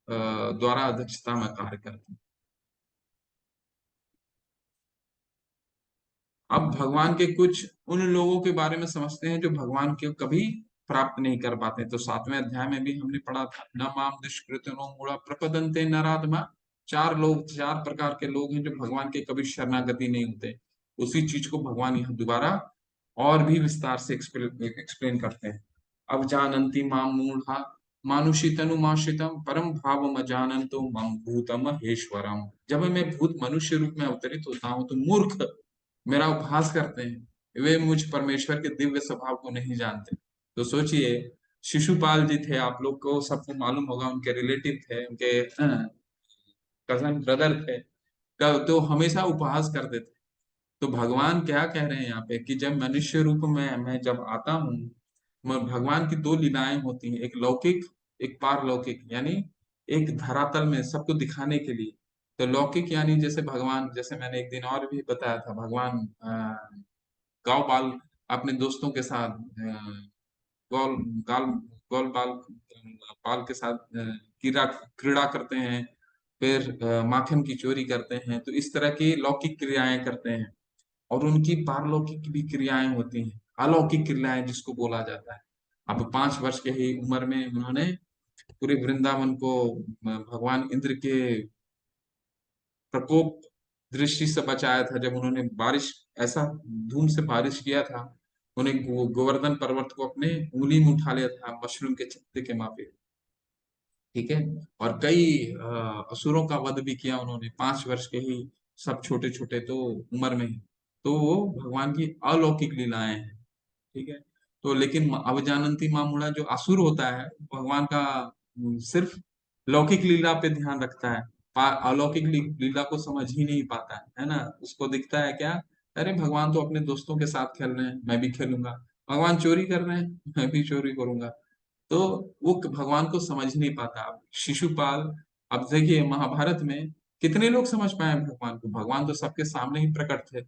द्वारा अध्यक्षता में कार्य करते हैं। अब भगवान के कुछ उन लोगों के बारे में समझते हैं जो भगवान के कभी प्राप्त नहीं कर पाते। तो 7वें अध्याय में भी हमने पढ़ा था, न माम दुष्कृतिनो मूढ़ा प्रपदन्ते नराधमा। चार प्रकार के लोग हैं जो भगवान के कभी शरणागति नहीं होते। उसी चीज को भगवान यहाँ दोबारा और भी विस्तार से एक्सप्लेन करते हैं। अब जानन्ति माम मूढ़ा मानुषितनुमाश्रितम परम भावम अजानन्तो मम भूतम हेश्वरम। जब मैं भूत मनुष्य रूप में अवतरित होता हूँ तो मूर्ख मेरा उपहास करते हैं, वे मुझ परमेश्वर के दिव्य स्वभाव को नहीं जानते। तो सोचिए, शिशुपाल जी थे, आप लोग को सबको मालूम होगा, उनके रिलेटिव थे, उनके कजन ब्रदर थे। तो हमेशा उपहास करते थे। तो भगवान क्या कह रहे हैं यहाँ पे कि जब मनुष्य रूप में मैं जब आता हूँ, भगवान की दो लीलाएं होती हैं, एक लौकिक, एक पारलौकिक, यानी एक धरातल में सबको दिखाने के लिए। तो लौकिक यानी जैसे भगवान, जैसे मैंने एक दिन और भी बताया था, भगवान गांव बाल अपने दोस्तों के साथ गौल गाल गौल बाल बाल के साथ क्रीड़ा क्रीड़ा करते हैं, फिर माखन की चोरी करते हैं। तो इस तरह की लौकिक क्रियाएं करते हैं। और उनकी पारलौकिक भी क्रियाएं होती हैं, अलौकिक क्रियाएं जिसको बोला जाता है। अब 5 वर्ष के ही उम्र में उन्होंने पूरे वृंदावन को भगवान इंद्र के प्रकोप दृष्टि से बचाया था, जब उन्होंने बारिश, ऐसा धूम से बारिश किया था, उन्हें गोवर्धन पर्वत को अपने उंगली में उठा लिया था, मशरूम के छत्ते के मापे। ठीक है। और कई असुरों का वध भी किया उन्होंने, 5 वर्ष के ही, सब छोटे छोटे तो उम्र में ही। तो वो भगवान की अलौकिक लीलाएं हैं। ठीक है। तो लेकिन अवजानंती मामूढ़ा जो असुर होता है, भगवान का सिर्फ लौकिक लीला पे ध्यान रखता है, अलौकिक लीला को समझ ही नहीं पाता है ना। उसको दिखता है क्या, अरे भगवान तो अपने दोस्तों के साथ खेल रहे हैं, मैं भी खेलूंगा। भगवान चोरी कर रहे हैं, मैं भी चोरी करूंगा। तो वो भगवान को समझ नहीं पाता। अब शिशुपाल, अब देखिए महाभारत में कितने लोग समझ पाए भगवान को, भगवान तो सबके सामने ही प्रकट थे।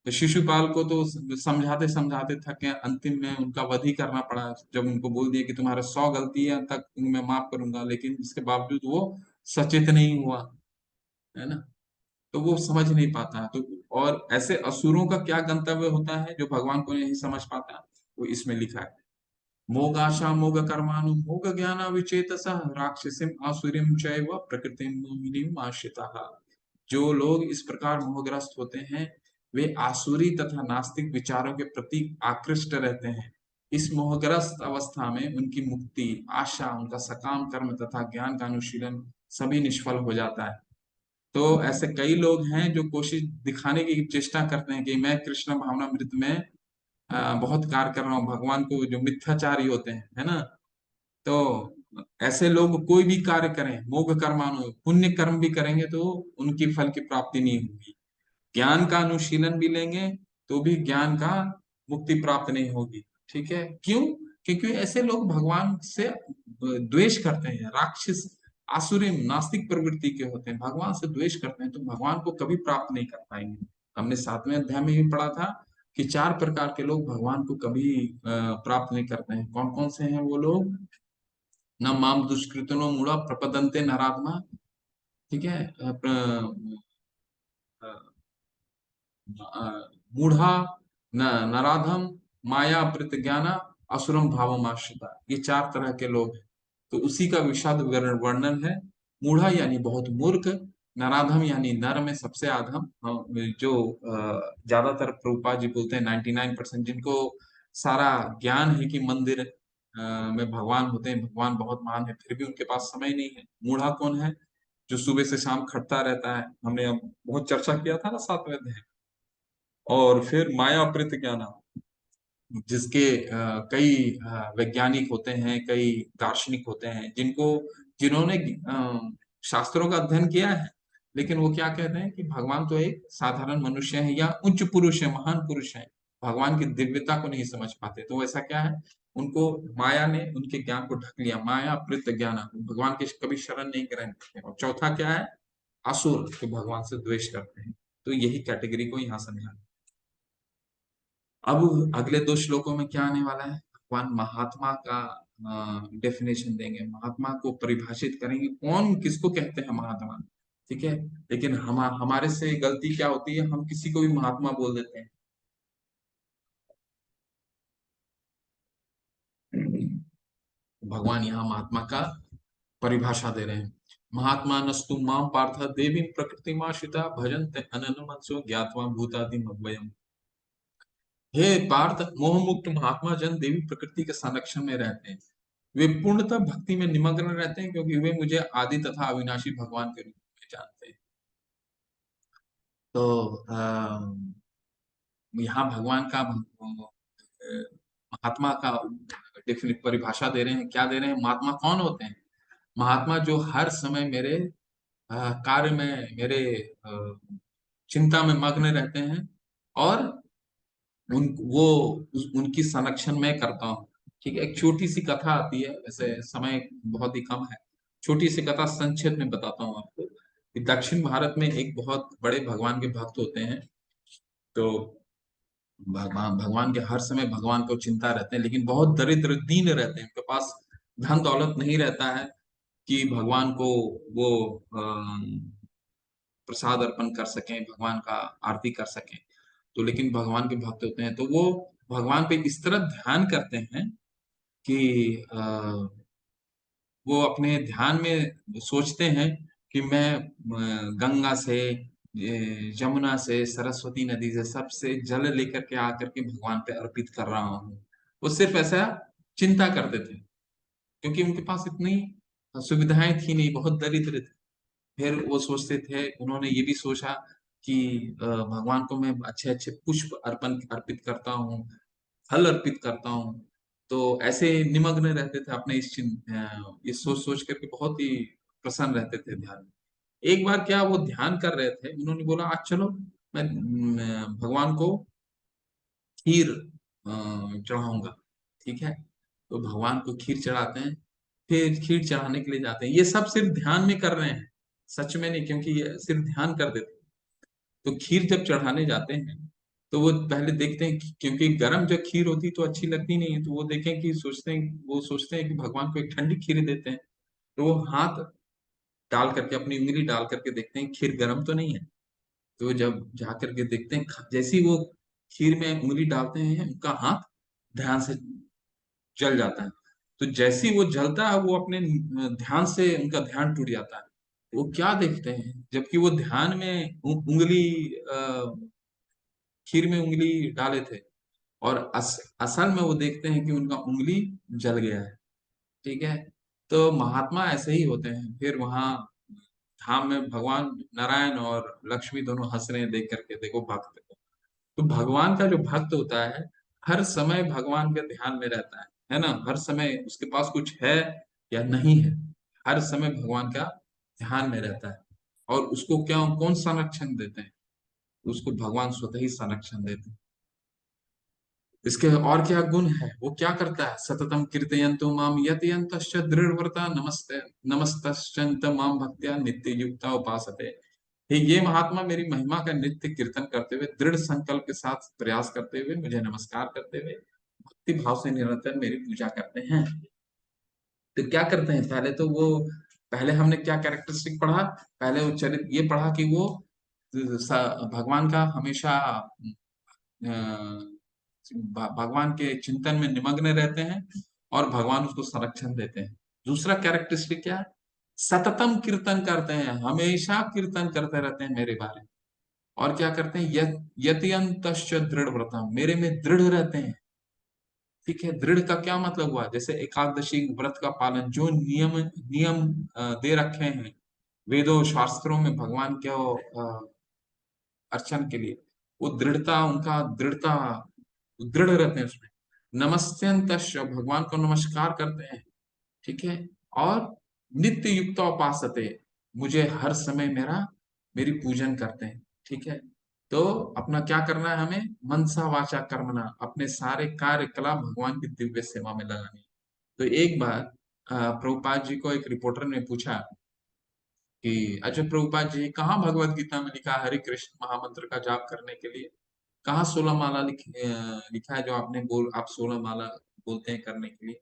तो शिशुपाल को तो समझाते समझाते थके, अंतिम में उनका वध ही करना पड़ा, जब उनको बोल दिया कि तुम्हारे 100 गलतियां तक मैं माफ करूंगा, लेकिन इसके बावजूद वो सचेत नहीं हुआ, है ना। तो वो समझ नहीं पाता। तो और ऐसे असुरों का क्या गंतव्य होता है जो भगवान को नहीं समझ पाता, वो इसमें लिखा है। मोगाशा मोग कर्माणु मोग ज्ञान विचेतसा राक्षसीम आसुरीम चैव प्रकृतिम मोहिनीम आश्रिताः। जो लोग इस प्रकार मोहग्रस्त होते हैं, वे आसुरी तथा नास्तिक विचारों के प्रति आकृष्ट रहते हैं। इस मोहग्रस्त अवस्था में उनकी मुक्ति, आशा, उनका सकाम कर्म तथा ज्ञान का अनुशीलन सभी निष्फल हो जाता है। तो ऐसे कई लोग हैं जो कोशिश दिखाने की चेष्टा करते हैं कि मैं कृष्ण भावनामृत में बहुत कार्य कर रहा हूँ, भगवान को, जो मिथ्याचारी होते हैं, है ना। तो ऐसे लोग कोई भी कार्य करें, मोघ कर्मानु, पुण्य कर्म भी करेंगे तो उनकी फल की प्राप्ति नहीं होगी। ज्ञान का अनुशीलन भी लेंगे तो भी ज्ञान का मुक्ति प्राप्त नहीं होगी। ठीक है। क्यों? क्योंकि ऐसे लोग भगवान से द्वेष करते हैं, राक्षस, आसुरी, नास्तिक प्रवृत्ति के होते हैं, भगवान से द्वेष करते हैं, तो भगवान को कभी प्राप्त नहीं कर पाएंगे। हमने 7वें अध्याय में भी पढ़ा था कि 4 प्रकार के लोग भगवान को कभी प्राप्त नहीं करते हैं। कौन कौन से हैं वो लोग? न माम दुष्कृतनो मूढ़ा प्रपदन्ते नराधमा। ठीक है। मूढ़ा, न नराधम, माया प्रत ज्ञाना, असुरम भावम आश्रिता। ये 4 तरह के लोग हैं। तो उसी का विषाद वर्णन है। मूढ़ा यानी बहुत मूर्ख, नराधम यानी नर में सबसे आधम, जो ज्यादातर प्रभुपाद जी बोलते हैं 99%, जिनको सारा ज्ञान है कि मंदिर में भगवान होते हैं, भगवान बहुत महान है, फिर भी उनके पास समय नहीं है। मूढ़ा कौन है? जो सुबह से शाम खटता रहता है। हमने अब बहुत चर्चा किया था ना 7वें अध्याय। और फिर माया अप्रित ज्ञाना, जिसके कई वैज्ञानिक होते हैं, कई दार्शनिक होते हैं, जिन्होंने शास्त्रों का अध्ययन किया है, लेकिन वो क्या कहते हैं कि भगवान तो एक साधारण मनुष्य है या उच्च पुरुष है, महान पुरुष है, भगवान की दिव्यता को नहीं समझ पाते। तो ऐसा क्या है, उनको माया ने उनके ज्ञान को ढक लिया। माया अप्रित ज्ञान, भगवान के कभी शरण नहीं ग्रहण करते। और चौथा क्या है? असुर, जो भगवान से द्वेष करते हैं। तो यही कैटेगरी को यहाँ समझा। अब अगले 2 श्लोकों में क्या आने वाला है? भगवान महात्मा का डेफिनेशन देंगे, महात्मा को परिभाषित करेंगे, कौन किसको कहते हैं महात्मा। ठीक है। लेकिन हमारे से गलती क्या होती है, हम किसी को भी महात्मा बोल देते हैं। भगवान यहाँ महात्मा का परिभाषा दे रहे हैं। महात्मा नस्तु माम पार्थ देवी प्रकृति माश्रिता भजन्ते अनन्य मनसो ज्ञात्वा भूतादिम अव्ययम्। हे पार्थ, मोह मुक्त महात्मा जन देवी प्रकृति के संरक्षण में रहते हैं। वे पूर्णतः भक्ति में निमग्न रहते हैं, क्योंकि वे मुझे आदि तथा अविनाशी भगवान के रूप में जानते हैं। तो यहाँ भगवान का महात्मा का डेफिनिट परिभाषा दे रहे हैं। क्या दे रहे हैं? महात्मा कौन होते हैं? महात्मा जो हर समय मेरे कार्य में, मेरे चिंता में मग्न रहते हैं, और उनकी संरक्षण मैं करता हूँ। ठीक है। एक छोटी सी कथा आती है, वैसे समय बहुत ही कम है, छोटी सी कथा संक्षेप में बताता हूँ आपको कि दक्षिण भारत में एक बहुत बड़े भगवान के भक्त होते हैं। तो भगवान भगवान के हर समय भगवान को चिंता रहते हैं, लेकिन बहुत दरिद्र दीन रहते हैं, उनके पास धन दौलत नहीं रहता है कि भगवान को वो प्रसाद अर्पण कर सकें, भगवान का आरती कर सकें। तो लेकिन भगवान के भक्त होते हैं, तो वो भगवान पे इस तरह ध्यान करते हैं कि वो अपने ध्यान में सोचते हैं कि मैं गंगा से, यमुना से, सरस्वती नदी से, सबसे जल लेकर के आकर के भगवान पे अर्पित कर रहा हूँ। वो सिर्फ ऐसा चिंता करते थे, क्योंकि उनके पास इतनी सुविधाएं थी नहीं, बहुत दरिद्र थे। फिर वो सोचते थे, उन्होंने ये भी सोचा कि भगवान को मैं अच्छे अच्छे पुष्प अर्पित करता हूँ, फल अर्पित करता हूँ। तो ऐसे निमग्न रहते थे अपने ये सोच सोच करके, बहुत ही प्रसन्न रहते थे ध्यान में। एक बार क्या, वो ध्यान कर रहे थे, उन्होंने बोला आज चलो मैं भगवान को खीर चढ़ाऊंगा। ठीक है। तो भगवान को खीर चढ़ाते हैं, फिर खीर चढ़ाने के लिए जाते हैं। ये सब सिर्फ ध्यान में कर रहे हैं, सच में नहीं, क्योंकि ये सिर्फ ध्यान कर देते हैं। तो खीर जब चढ़ाने जाते हैं, तो वो पहले देखते हैं क्योंकि गर्म जब खीर होती तो अच्छी लगती नहीं है, तो वो देखें कि वो सोचते हैं कि भगवान को एक ठंडी खीर देते हैं। तो वो हाथ डाल करके, अपनी उंगली डाल करके देखते हैं खीर गर्म तो नहीं है। तो जब जा करके देखते हैं, जैसे ही वो खीर में उंगली डालते हैं, उनका हाथ ध्यान से जल जाता है। तो जैसे ही वो जलता है, वो अपने ध्यान से, उनका ध्यान टूट जाता है। वो क्या देखते हैं, जबकि वो ध्यान में उंगली खीर में उंगली डाले थे, और असल में वो देखते हैं कि उनका उंगली जल गया है। ठीक है। तो महात्मा ऐसे ही होते हैं। फिर वहां धाम में भगवान नारायण और लक्ष्मी दोनों हंस रहे हैं देख करके, देखो भक्त को। तो भगवान का जो भक्त होता है, हर समय भगवान के ध्यान में रहता है ना, हर समय उसके पास कुछ है या नहीं है, हर समय भगवान का ध्यान में रहता है। और उसको क्या, कौन संरक्षण देते हैं? उसको भगवान स्वतः ही संरक्षण देते हैं। इसके और क्या गुण है, वो क्या करता है? सततम कीर्तयन्तु माम यतयन्तश्च दृढ़व्रता नमस्ते नमस्तश्चन्त माम भक्त्या नित्य युक्ता उपासते। हे ये महात्मा, मेरी महिमा का नित्य कीर्तन करते हुए, दृढ़ संकल्प के साथ प्रयास करते हुए, मुझे नमस्कार करते हुए, भक्ति भाव से निरंतर मेरी पूजा करते हैं। तो क्या करते हैं? पहले हमने क्या कैरेक्टरिस्टिक पढ़ा? पहले वो चरित्र ये पढ़ा कि वो भगवान का हमेशा भगवान के चिंतन में निमग्न रहते हैं, और भगवान उसको संरक्षण देते हैं। दूसरा कैरेक्टरिस्टिक क्या है? सततम कीर्तन करते हैं, हमेशा कीर्तन करते रहते हैं मेरे बारे में। और क्या करते हैं? यत्यंतश्च दृढ़ व्रतम, मेरे में दृढ़ रहते हैं। ठीक है। दृढ़ का क्या मतलब हुआ, जैसे एकादशी व्रत का पालन, जो नियम नियम दे रखे हैं वेदों शास्त्रों में भगवान के अर्चन के लिए, वो दृढ़ता, उनका दृढ़ता, दृढ़ रहते हैं उसमें। नमस्त्यंत भगवान को नमस्कार करते हैं, ठीक है। और नित्य युक्त उपासते, मुझे हर समय मेरी पूजन करते हैं, ठीक है। तो अपना क्या करना है, हमें मनसा वाचा कर्मणा, अपने सारे कार्यकलाप भगवान की दिव्य सेवा में लगानी है। तो एक बार प्रभुपाद जी को एक रिपोर्टर ने पूछा कि अच्छा प्रभुपाद जी, कहाँ भगवत गीता में लिखा है हरे कृष्ण महामंत्र का जाप करने के लिए, कहाँ 16 माला लिखा है जो आपने आप 16 माला बोलते हैं करने के लिए।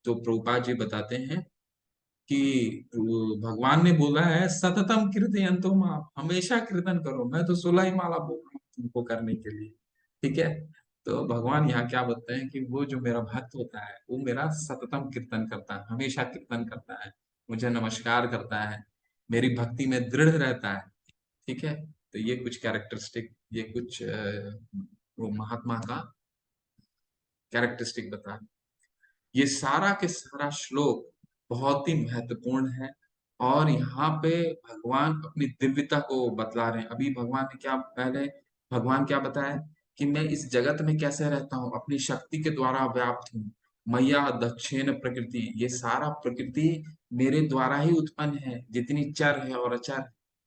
तो प्रभुपाद जी बताते हैं कि भगवान ने बोला है सततम कीर्तयन्तो माम, हमेशा कीर्तन करो, मैं तो 16 ही माला बोल रहा हूँ तुमको करने के लिए, ठीक है। तो भगवान यहाँ क्या बोलते हैं कि वो जो मेरा भक्त होता है वो मेरा सततम कीर्तन करता है, हमेशा कीर्तन करता है, मुझे नमस्कार करता है, मेरी भक्ति में दृढ़ रहता है, ठीक है। तो ये कुछ कैरेक्टरिस्टिक, ये कुछ वो महात्मा का कैरेक्टरिस्टिक बता। ये सारा के सारा श्लोक बहुत ही महत्वपूर्ण है, और यहाँ पे भगवान अपनी दिव्यता को बतला रहे हैं। अभी भगवान ने क्या, पहले भगवान क्या बताया कि मैं इस जगत में कैसे रहता हूँ, अपनी शक्ति के द्वारा व्याप्त हूँ। मैया दक्षिण प्रकृति, ये सारा प्रकृति मेरे द्वारा ही उत्पन्न है, जितनी चर है और अचर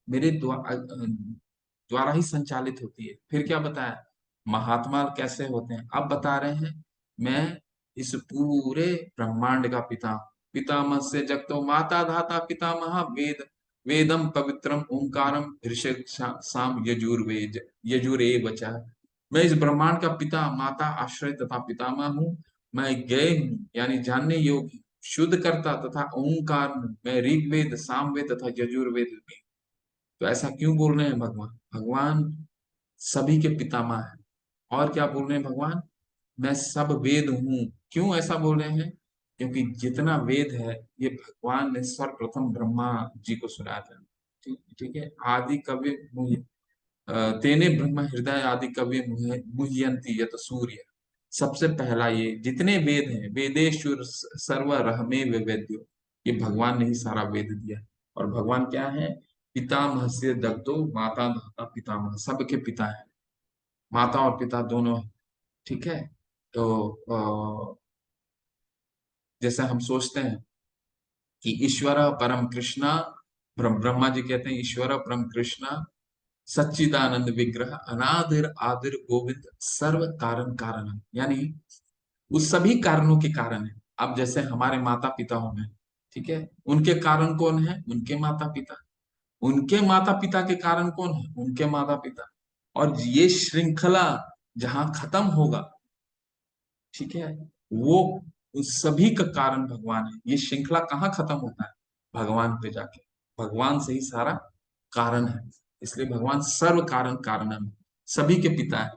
मेरे द्वारा ही संचालित होती है। फिर क्या बताया, महात्मा कैसे होते हैं, अब बता रहे हैं, मैं इस पूरे ब्रह्मांड का पिता, पितामह से जगतो माता धाता पितामह वेद, वेदम पवित्रम ओंकारम ऋषभ साम यजुर्वेद यजुरेव च। मैं इस ब्रह्मांड का पिता, माता, आश्रय तथा पितामह हूँ। मैं ज्ञेय हूँ यानी जानने योग्य, शुद्ध करता तथा ओंकार हूँ। मैं ऋग्वेद, सामवेद तथा यजुर्वेद में। तो ऐसा क्यों बोल रहे हैं भगवान, भगवान सभी के पितामह है। और क्या बोल रहे हैं भगवान, मैं सब वेद हूँ। क्यों ऐसा बोल रहे हैं, क्योंकि जितना वेद है ये भगवान ने सर्वप्रथम ब्रह्मा जी को सुनाया था, ठीक ठीक है। आदि कवि तेने ब्रह्म हृदय आदि कवि मुह्यंती यत सूर्य, सबसे पहला ये जितने वेद हैं, वेदेश्वर सर्व रहमे वेद्यो, ये भगवान ने ही सारा वेद दिया। और भगवान क्या है, पितामह से दग्धो माता धाता पितामह, सबके पिता है, माता और पिता दोनों है, ठीक है। तो जैसे हम सोचते हैं कि ईश्वर परम कृष्णा, ब्रह्मा जी कहते हैं ईश्वर परम कृष्णा सच्चिदानंद विग्रह अनादिर आदिर गोविंद सर्व कारण कारण, यानी उस सभी कारणों के कारण है। अब जैसे हमारे माता पिता होंगे, ठीक है, उनके कारण कौन है, उनके माता पिता, उनके माता पिता के कारण कौन है, उनके माता पिता। और ये श्रृंखला जहां खत्म होगा, ठीक है, वो उस सभी का कारण भगवान है। ये श्रृंखला कहाँ खत्म होता है, भगवान पे जाके, भगवान से ही सारा कारण है। इसलिए भगवान सर्व कारण कारणम, सभी के पिता है।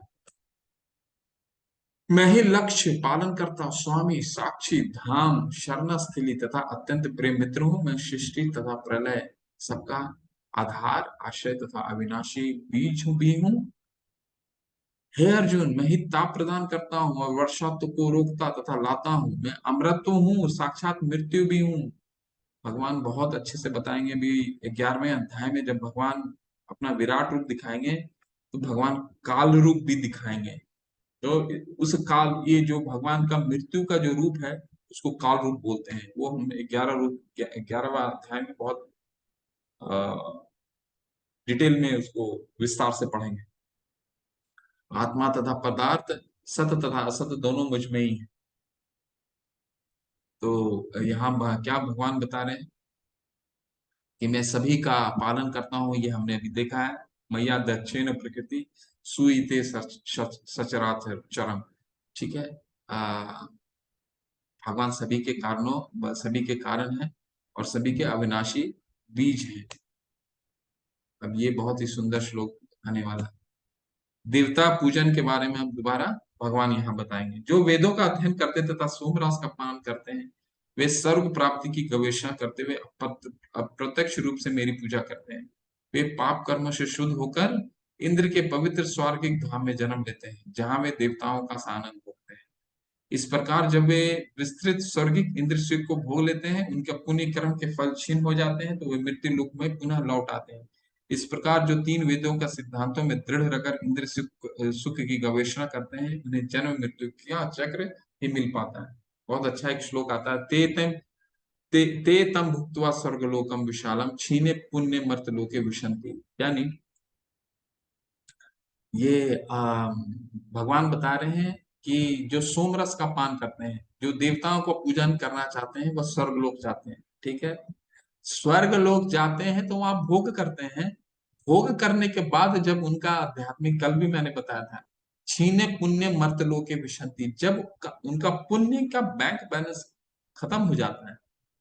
मैं ही लक्ष्य पालन करता स्वामी साक्षी धाम शरणस्थली तथा अत्यंत प्रेम मित्र हूं। मैं सृष्टि तथा प्रलय सबका आधार आश्रय तथा अविनाशी बीज भी हूँ। हे अर्जुन, मैं ही ताप प्रदान करता हूँ और वर्षा तो को रोकता तथा लाता हूँ। मैं अमृत तो हूँ, साक्षात मृत्यु भी हूँ। भगवान बहुत अच्छे से बताएंगे भी 11वें अध्याय में, जब भगवान अपना विराट रूप दिखाएंगे तो भगवान काल रूप भी दिखाएंगे। तो उस काल, ये जो भगवान का मृत्यु का जो रूप है उसको काल रूप बोलते हैं। वो हम 11वां अध्याय में बहुत डिटेल में उसको विस्तार से पढ़ेंगे। आत्मा तथा पदार्थ, सत तथा असत दोनों मुझ में ही है। तो यहाँ क्या भगवान बता रहे हैं कि मैं सभी का पालन करता हूँ, ये हमने अभी देखा है। मैया दक्षिण प्रकृति सुईते सचराचर चरम, ठीक है। भगवान सभी के कारणों, सभी के कारण है और सभी के अविनाशी बीज है। अब ये बहुत ही सुंदर श्लोक आने वाला है। देवता पूजन के बारे में हम दोबारा भगवान यहाँ बताएंगे। जो वेदों का अध्ययन करते तथा सोमरस का पान करते हैं, वे स्वर्ग प्राप्ति की गवेषणा करते हुए अप्रत्यक्ष रूप से मेरी पूजा करते हैं। वे पाप कर्म से शुद्ध होकर इंद्र के पवित्र स्वर्गिक धाम में जन्म लेते हैं, जहां वे देवताओं का आनंद भोगते हैं। इस प्रकार जब वे विस्तृत स्वर्गिक इंद्र सुख को भोग लेते हैं, उनके पुण्य कर्म के फल क्षीण हो जाते हैं, तो वे मृत्यु लोक में पुनः लौट आते हैं। इस प्रकार जो तीन वेदों का सिद्धांतों में दृढ़ रखकर इंद्र सुख की गवेषणा करते हैं, उन्हें जन्म मृत्यु का चक्र ही मिल पाता है। बहुत अच्छा एक श्लोक आता है, ते तम भुक्त्वा स्वर्गलोकम विशालम क्षीणे पुण्य मर्त लोके विशन्ति। यानी ये भगवान बता रहे हैं कि जो सोमरस का पान करते हैं, जो देवताओं को पूजन करना चाहते हैं, वह स्वर्ग लोक जाते हैं। ठीक है, स्वर्ग लोक जाते हैं तो वहां भोग करते हैं। भोग करने के बाद जब उनका आध्यात्मिक, कल भी मैंने बताया था, छीने पुण्य मर्त लोके विशंति, जब उनका पुण्य का बैंक बैलेंस खत्म हो जाता है,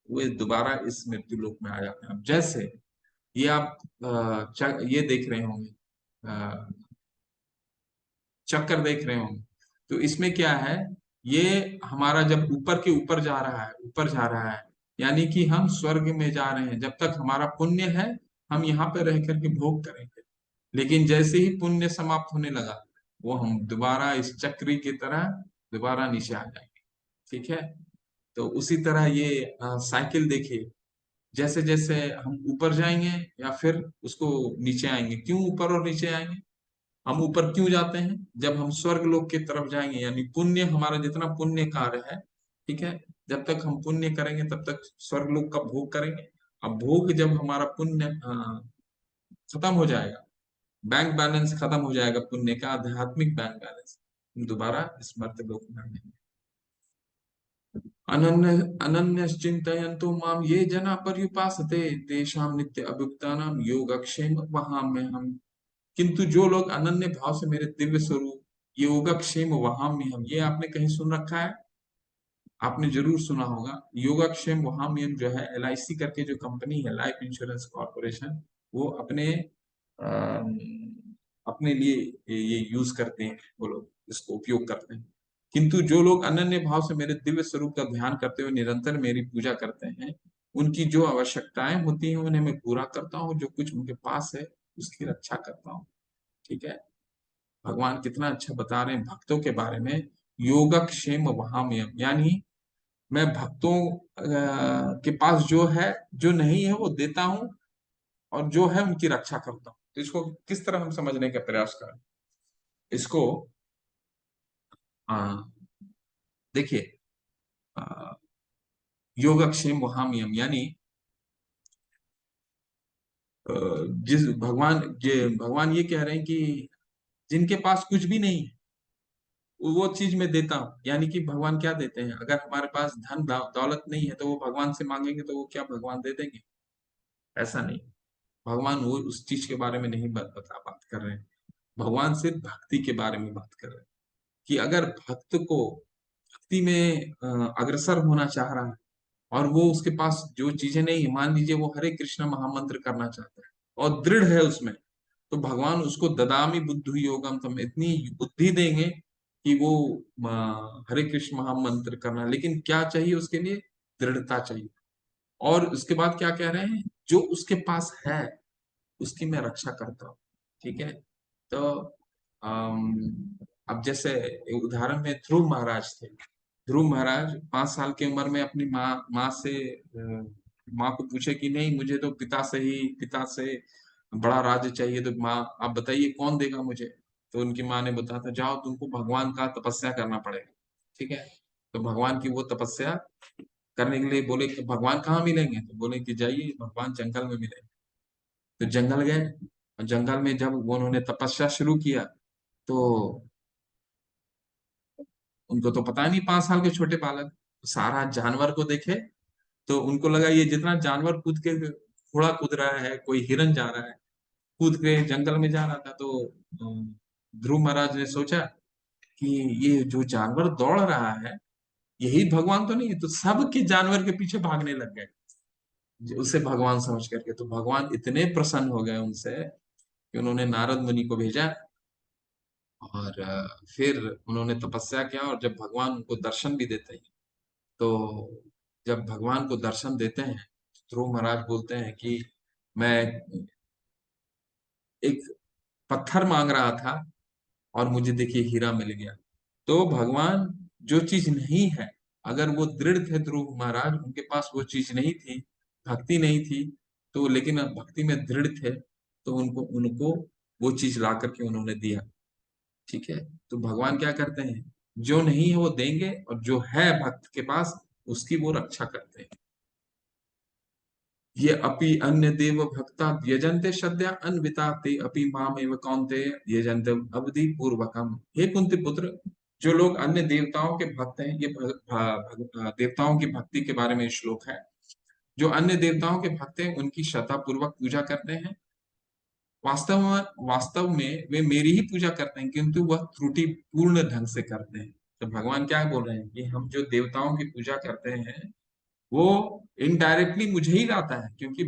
वे दोबारा इस मृत्यु लोक में आ जाते हैं। अब जैसे ये आप ये देख रहे होंगे, चक्कर देख रहे होंगे, तो इसमें क्या है, ये हमारा जब ऊपर के ऊपर जा रहा है, ऊपर जा रहा है, यानी कि हम स्वर्ग में जा रहे हैं। जब तक हमारा पुण्य है, हम यहाँ पे रह करके भोग करेंगे, लेकिन जैसे ही पुण्य समाप्त होने लगा, वो हम दोबारा इस चक्री की तरह दोबारा नीचे आ जाएंगे। ठीक है, तो उसी तरह ये साइकिल देखिए, जैसे जैसे हम ऊपर जाएंगे या फिर उसको नीचे आएंगे। क्यों ऊपर और नीचे आएंगे, हम ऊपर क्यों जाते हैं, जब हम स्वर्ग लोक की तरफ जाएंगे, यानी पुण्य, हमारा जितना पुण्य कार्य है, ठीक है, जब तक हम पुण्य करेंगे तब तक स्वर्ग लोक का भोग करेंगे। अब भोग जब हमारा पुण्य खत्म हो जाएगा, बैंक बैलेंस खत्म हो जाएगा पुण्य का, आध्यात्मिक बैंक बैलेंस, हम दोबारा स्मर्त लोक में आएंगे। अनन्य अनन्यश्चिन्तयन्तो माम ये जना पर्युपासते तेषां नित्य अभुक्तानां योगक्षेम वहाम्यहम्। किंतु जो लोग अनन्य भाव से मेरे दिव्य स्वरूप योगक्षेम वहां में हम, ये आपने कहीं सुन रखा है? आपने जरूर सुना होगा। योगक्षेम वहां में जो है, LIC करके जो कंपनी है, लाइफ इंश्योरेंस कॉर्पोरेशन, वो अपने लिए ये यूज करते हैं, वो लोग इसको उपयोग करते हैं। किंतु जो लोग अनन्य भाव से मेरे दिव्य स्वरूप का ध्यान करते हुए निरंतर मेरी पूजा करते हैं, उनकी जो आवश्यकताएं होती हैं उन्हें मैं पूरा करता हूँ, जो कुछ उनके पास है उसकी रक्षा करता हूँ। ठीक है, भगवान कितना अच्छा बता रहे हैं भक्तों के बारे में। योगक्षेम वहाम्यम, यानी मैं भक्तों के पास जो है, जो नहीं है वो देता हूँ, और जो है उनकी रक्षा करता हूँ। तो इसको किस तरह हम समझने का प्रयास करें इसको, देखिए, अ, योगक्षेम वहाम्यम, यानी अ, जिस भगवान ये कह रहे हैं कि जिनके पास कुछ भी नहीं है, वो चीज मैं देता हूँ। यानी कि भगवान क्या देते हैं, अगर हमारे पास धन दौलत नहीं है तो वो भगवान से मांगेंगे तो वो क्या भगवान दे देंगे? ऐसा नहीं। भगवान वो उस चीज के बारे में नहीं बात कर रहे हैं। भगवान सिर्फ भक्ति के बारे में बात कर रहे हैं, कि अगर भक्त को भक्ति में अग्रसर होना चाह रहा है, और वो उसके पास जो चीजें नहीं है, मान लीजिए वो हरे कृष्ण महामंत्र करना चाहता है और दृढ़ है उसमें, तो भगवान उसको ददामी बुद्धि योगम, तुम इतनी बुद्धि देंगे कि वो हरे कृष्ण महामंत्र करना। लेकिन क्या चाहिए उसके लिए? दृढ़ता चाहिए। और उसके बाद क्या कह रहे हैं, जो उसके पास है उसकी मैं रक्षा करता हूँ। ठीक है, तो अब जैसे उदाहरण में ध्रुव महाराज थे। ध्रुव महाराज 5 साल की उम्र में अपनी माँ से माँ को पूछे कि नहीं, मुझे तो पिता से बड़ा राज्य चाहिए, तो माँ आप बताइए कौन देगा मुझे? तो उनकी माँ ने बताया था, जाओ तुमको भगवान का तपस्या करना पड़ेगा। ठीक है, तो भगवान की वो तपस्या करने के लिए बोले कि भगवान कहाँ मिलेंगे, तो बोले कि जाइए भगवान जंगल में मिलेंगे। तो जंगल गए, और जंगल में जब वो उन्होंने तपस्या शुरू किया, तो उनको तो पता नहीं, 5 साल के छोटे बालक सारा जानवर को देखे, तो उनको लगा ये जितना जानवर कूद के घोड़ा कूद रहा है, कोई हिरन जा रहा है, कूद के जंगल में जा रहा था, तो ध्रुव महाराज ने सोचा कि ये जो जानवर दौड़ रहा है, यही भगवान तो नहीं है, तो सबके जानवर के पीछे भागने लग गए उसे भगवान समझ करके। तो भगवान इतने प्रसन्न हो गए उनसे कि उन्होंने नारद मुनि को भेजा, और फिर उन्होंने तपस्या किया, और जब भगवान उनको दर्शन भी देते हैं, तो जब भगवान को दर्शन देते हैं, ध्रुव महाराज बोलते हैं कि मैं एक पत्थर मांग रहा था और मुझे देखिए हीरा मिल गया। तो भगवान जो चीज नहीं है, अगर वो दृढ़ थे ध्रुव महाराज, उनके पास वो चीज नहीं थी, भक्ति नहीं थी, तो लेकिन अब भक्ति में दृढ़ थे, तो उनको उनको वो चीज ला करके उन्होंने दिया। ठीक है। तो भगवान क्या करते हैं, जो नहीं है वो देंगे, और जो है भक्त के पास उसकी वो रक्षा करते हैं। ये अपि अन्य देव भक्ता यजन्ते श्रद्धया अन्विता ते अपि माम एव कौन्ते यजन्ते अवधि पूर्वकम। हे कुंती पुत्र, जो लोग अन्य देवताओं के भक्त हैं, ये देवताओं की भक्ति के बारे में श्लोक है। जो अन्य देवताओं के भक्त हैं उनकी श्रद्धा पूर्वक पूजा करते हैं, वास्तव में वे मेरी ही पूजा करते हैं, किंतु वह त्रुटि पूर्ण ढंग से करते हैं। तो भगवान क्या बोल रहे हैं कि हम जो देवताओं की पूजा करते हैं वो इनडायरेक्टली मुझे ही लाता है, क्योंकि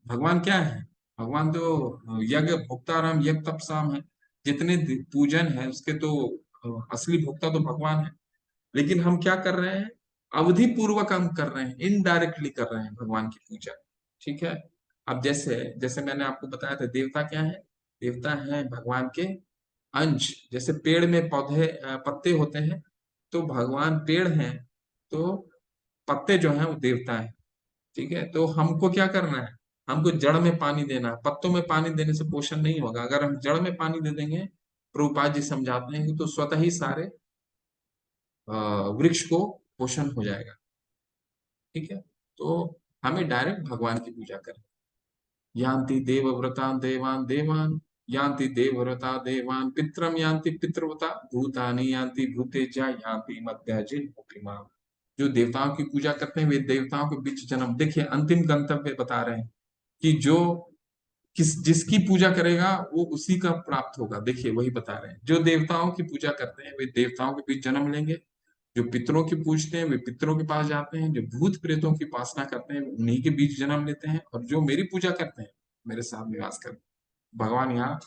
भगवान क्या है, भगवान तो यज्ञ भोक्ताराम यज्ञ तपसाम है। जितने पूजन है उसके तो असली भोक्ता तो भगवान है। लेकिन हम क्या कर रहे हैं, अवधि पूर्वक हम कर रहे हैं, इनडायरेक्टली कर रहे हैं भगवान की पूजा। ठीक है। अब जैसे जैसे मैंने आपको बताया था, देवता क्या है, देवता है भगवान के अंश। जैसे पेड़ में पौधे पत्ते होते हैं, तो भगवान पेड़ हैं, तो पत्ते जो हैं वो देवता है। ठीक है। तो हमको क्या करना है, हमको जड़ में पानी देना है, पत्तों में पानी देने से पोषण नहीं होगा। अगर हम जड़ में पानी दे देंगे, प्रभुपाद जी समझाते हैं कि तो स्वतः ही सारे वृक्ष को पोषण हो जाएगा। ठीक है। तो हमें डायरेक्ट भगवान की पूजा करनी। यान्ति देवव्रता देवान देवान, यान्ति देवव्रता देवान पित्रम, यान्ति पितृव्रता भूतानि, यान्ति भूतेजा, यान्ति मध्याजिन मुक्तिमा। जो देवताओं की पूजा करते हैं वे देवताओं के बीच जन्म, देखिए अंतिम गंतव्य बता रहे हैं कि जो जिसकी पूजा करेगा वो उसी का प्राप्त होगा। देखिए वही बता रहे हैं, जो देवताओं की पूजा करते हैं वे देवताओं के बीच जन्म लेंगे, जो पितरों की पूजते हैं वे पितरों के पास जाते हैं, जो भूत प्रेतों की उपासना करते हैं उन्हीं के बीच जन्म लेते हैं, और जो मेरी पूजा करते हैं मेरे साथ निवास करते हैं। भगवान यहाँ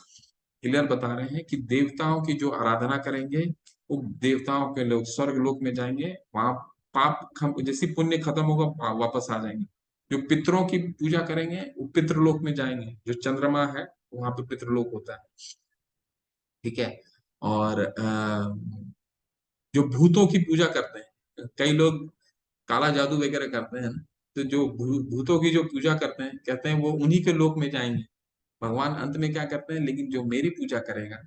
क्लियर बता रहे हैं कि देवताओं की जो आराधना करेंगे वो देवताओं के लोग स्वर्ग लोक में जाएंगे, वहां जैसी पुण्य खत्म होगा वापस आ जाएंगे। जो पितरों की पूजा करेंगे वो पितृलोक में जाएंगे, जो चंद्रमा है वहां पे पितृलोक होता है। ठीक है। और जो भूतों की पूजा करते हैं, कई लोग काला जादू वगैरह करते हैं ना, तो जो भूतों की जो पूजा करते हैं, कहते हैं वो उन्हीं के लोक में जाएंगे। भगवान अंत में क्या करते हैं, लेकिन जो मेरी पूजा करेगा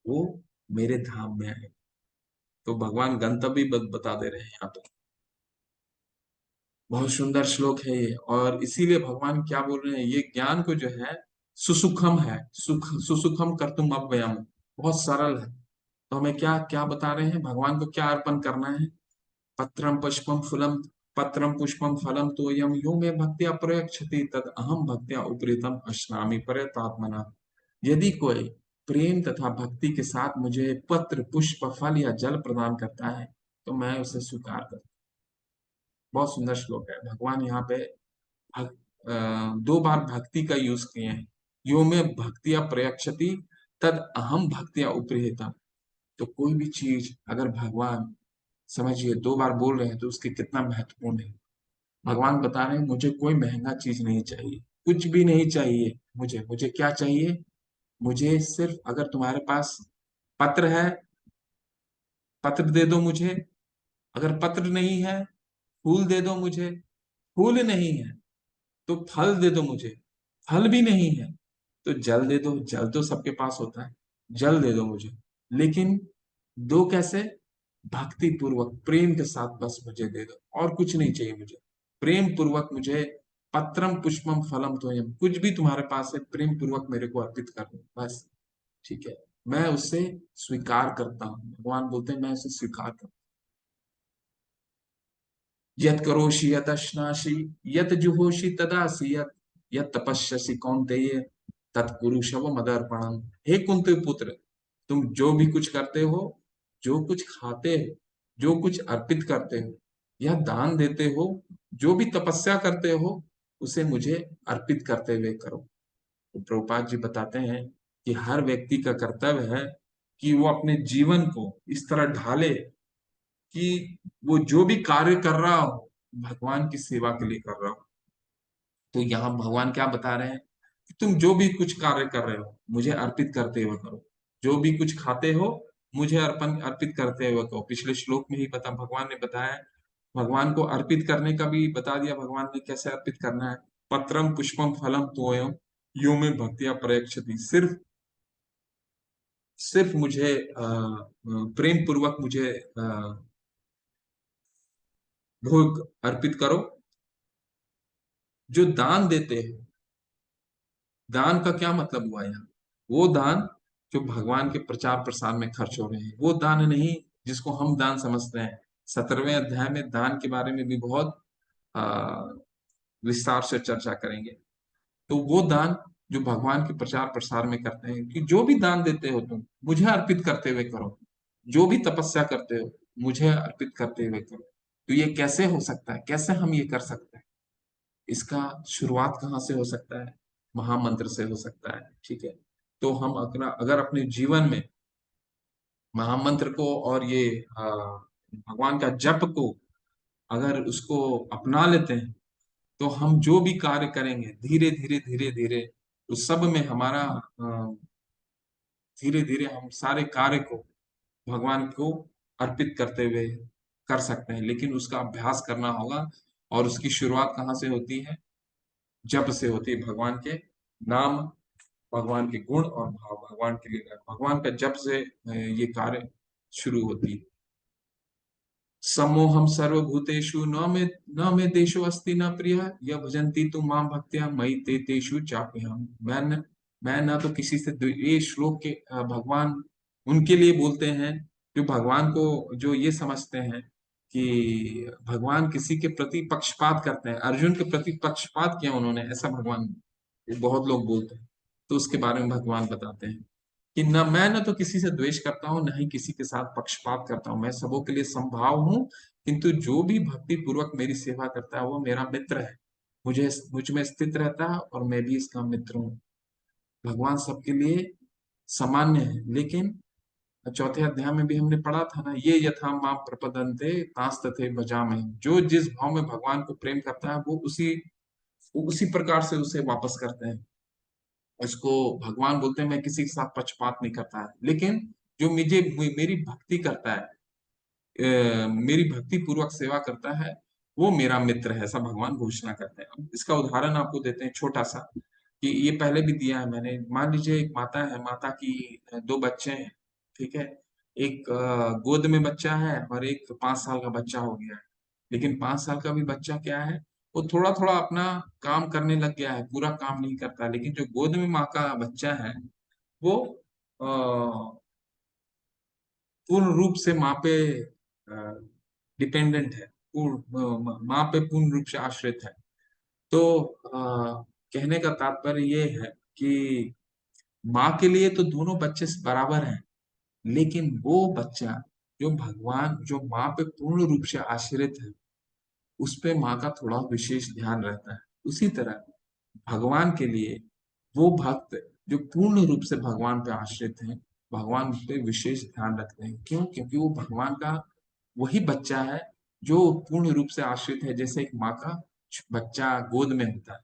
वो मेरे धाम में आएगा। तो भगवान गंतव्य बता दे रहे हैं यहाँ पे। बहुत सुंदर श्लोक है ये, और इसीलिए भगवान क्या बोल रहे हैं, ये ज्ञान को जो है सुसुखम है, सुसुखम कर्तुम अव्ययम, बहुत सरल है। तो हमें क्या क्या बता रहे हैं, भगवान को क्या अर्पण करना है। पत्रम पुष्पम फलम, पत्रम पुष्पम फलम तोयम यो मे भक्त्या प्रयच्छति तद अहम भक्त्या उपरीतम अश्नामि प्रयतात्मना। यदि कोई प्रेम तथा भक्ति के साथ मुझे पत्र पुष्प फल या जल प्रदान करता है तो मैं उसे स्वीकार करता हूँ। बहुत सुंदर श्लोक है। भगवान यहाँ पे दो बार भक्ति का यूज किए हैं। यो में भक्तिया प्रयक्षति तद अहम भक्तिया उपरीता। तो कोई भी चीज अगर भगवान, समझिए, दो बार बोल रहे हैं तो उसके कितना महत्वपूर्ण है। भगवान बता रहे हैं मुझे कोई महंगा चीज नहीं चाहिए, कुछ भी नहीं चाहिए। मुझे मुझे क्या चाहिए, मुझे सिर्फ अगर तुम्हारे पास पत्र है, पत्र दे दो मुझे। अगर पत्र नहीं है, फूल दे दो मुझे। फूल नहीं है तो फल दे दो मुझे। फल भी नहीं है तो जल दे दो। जल तो सबके पास होता है, जल दे दो मुझे। लेकिन दो कैसे, भक्ति पूर्वक प्रेम के साथ बस मुझे दे दो, और कुछ नहीं चाहिए मुझे। प्रेम पूर्वक मुझे पत्रम पुष्पम फलम तोयम, कुछ भी तुम्हारे पास है प्रेम पूर्वक मेरे को अर्पित कर दो बस। ठीक है। मैं उससे स्वीकार करता हूँ, भगवान बोलते हैं मैं उसे स्वीकार करता हूँ। यत करोषि यत अश्नासि यत जुहोषि तदासि यत, यत तपस्यसि कौन्तेय तत्कुरु शव मदर्पणम। हे कुंती पुत्र, तुम जो भी कुछ करते हो, जो कुछ खाते हो, जो कुछ अर्पित करते हो या दान देते हो, जो भी तपस्या करते हो, उसे मुझे अर्पित करते हुए करो। तो प्रभुपाद जी बताते हैं कि हर व्यक्ति का कर्तव्य है कि वो अपने जीवन को इस तरह ढाले कि वो जो भी कार्य कर रहा हो भगवान की सेवा के लिए कर रहा हो। तो यहाँ भगवान क्या बता रहे हैं कि तुम जो भी कुछ कार्य कर रहे हो मुझे अर्पित करते हुए करो। जो भी कुछ खाते हो मुझे अर्पण अर्पित करते हुए कहो। पिछले श्लोक में ही भगवान ने बताया, भगवान को अर्पित करने का भी बता दिया भगवान ने कैसे अर्पित करना है। पत्रम पुष्पम फलम तोयम यो में भक्तिया प्रयच्छति। सिर्फ सिर्फ मुझे प्रेम पूर्वक मुझे भोग अर्पित करो। जो दान देते हो, दान का क्या मतलब हुआ यहाँ? वो दान जो भगवान के प्रचार प्रसार में खर्च हो रहे हैं, वो दान नहीं जिसको हम दान समझते हैं। 17वें अध्याय में दान के बारे में भी बहुत आ, विस्तार से चर्चा करेंगे। तो वो दान जो भगवान के प्रचार प्रसार में करते हैं, कि जो भी दान देते हो तुम मुझे अर्पित करते हुए करो। जो भी तपस्या करते हो मुझे अर्पित करते हुए करो। तो ये कैसे हो सकता है, कैसे हम ये कर सकते हैं? इसका शुरुआत कहाँ से हो सकता है? महामंत्र से हो सकता है। ठीक है, तो हम अगर अपने जीवन में महामंत्र को और ये भगवान का जप को अगर उसको अपना लेते हैं, तो हम जो भी कार्य करेंगे धीरे धीरे धीरे धीरे उस सब में हमारा धीरे धीरे हम सारे कार्य को भगवान को अर्पित करते हुए कर सकते हैं। लेकिन उसका अभ्यास करना होगा। और उसकी शुरुआत कहाँ से होती है? जप से होती है। भगवान के नाम, भगवान के गुण और भाव, भगवान के लिए भगवान का जप से ये कार्य शुरू होती है। समोहम सर्वभूतेषु न मे देशो अस्ति न प्रिय यह भजन्ति तु मां भक्त्या मयि ते तेषु चाप्यहम्। मैं ना तो किसी से ये श्लोक के भगवान उनके लिए बोलते हैं जो भगवान को जो ये समझते हैं कि भगवान किसी के प्रति पक्षपात करते हैं। अर्जुन के प्रति पक्षपात किया उन्होंने, ऐसा भगवान ये बहुत लोग बोलते हैं। तो उसके बारे में भगवान बताते हैं कि न तो किसी से द्वेष करता हूँ, न ही किसी के साथ पक्षपात करता हूँ। मैं सबों के लिए समभाव हूँ। किंतु जो भी भक्ति पूर्वक मेरी सेवा करता है वो मेरा मित्र है। मुझ में स्थित रहता है और मैं भी इसका मित्र हूँ। भगवान सबके लिए सामान्य है। लेकिन चौथे अध्याय में भी हमने पढ़ा था ना, ये यथा माम प्रपदन्ते तास तथे भजामहे। जो जिस भाव में भगवान को प्रेम करता है वो उसी प्रकार से उसे वापस करते हैं। इसको भगवान बोलते हैं मैं किसी के साथ पक्षपात नहीं करता है। लेकिन जो मेरी भक्ति करता है, मेरी भक्ति पूर्वक सेवा करता है, वो मेरा मित्र है, ऐसा भगवान घोषणा करते हैं। अब इसका उदाहरण आपको देते हैं छोटा सा, कि ये पहले भी दिया है मैंने। मान लीजिए एक माता है, माता की दो बच्चे हैं। ठीक है, एक गोद में बच्चा है और एक 5 साल का बच्चा हो गया है। लेकिन 5 साल का भी बच्चा क्या है, वो थोड़ा थोड़ा अपना काम करने लग गया है, पूरा काम नहीं करता। लेकिन जो गोद में माँ का बच्चा है वो पूर्ण रूप से माँ पे डिपेंडेंट है, माँ पे पूर्ण रूप से आश्रित है। तो कहने का तात्पर्य ये है कि माँ के लिए तो दोनों बच्चे बराबर हैं। लेकिन वो बच्चा जो माँ पे पूर्ण रूप से आश्रित है, उस पे माँ का थोड़ा विशेष ध्यान रहता है। उसी तरह भगवान के लिए वो भक्त जो पूर्ण रूप से भगवान पे आश्रित हैं, भगवान पे विशेष ध्यान रखते हैं। क्यों? क्योंकि वो भगवान का वही बच्चा है जो पूर्ण रूप से आश्रित है, जैसे एक माँ का बच्चा गोद में होता है।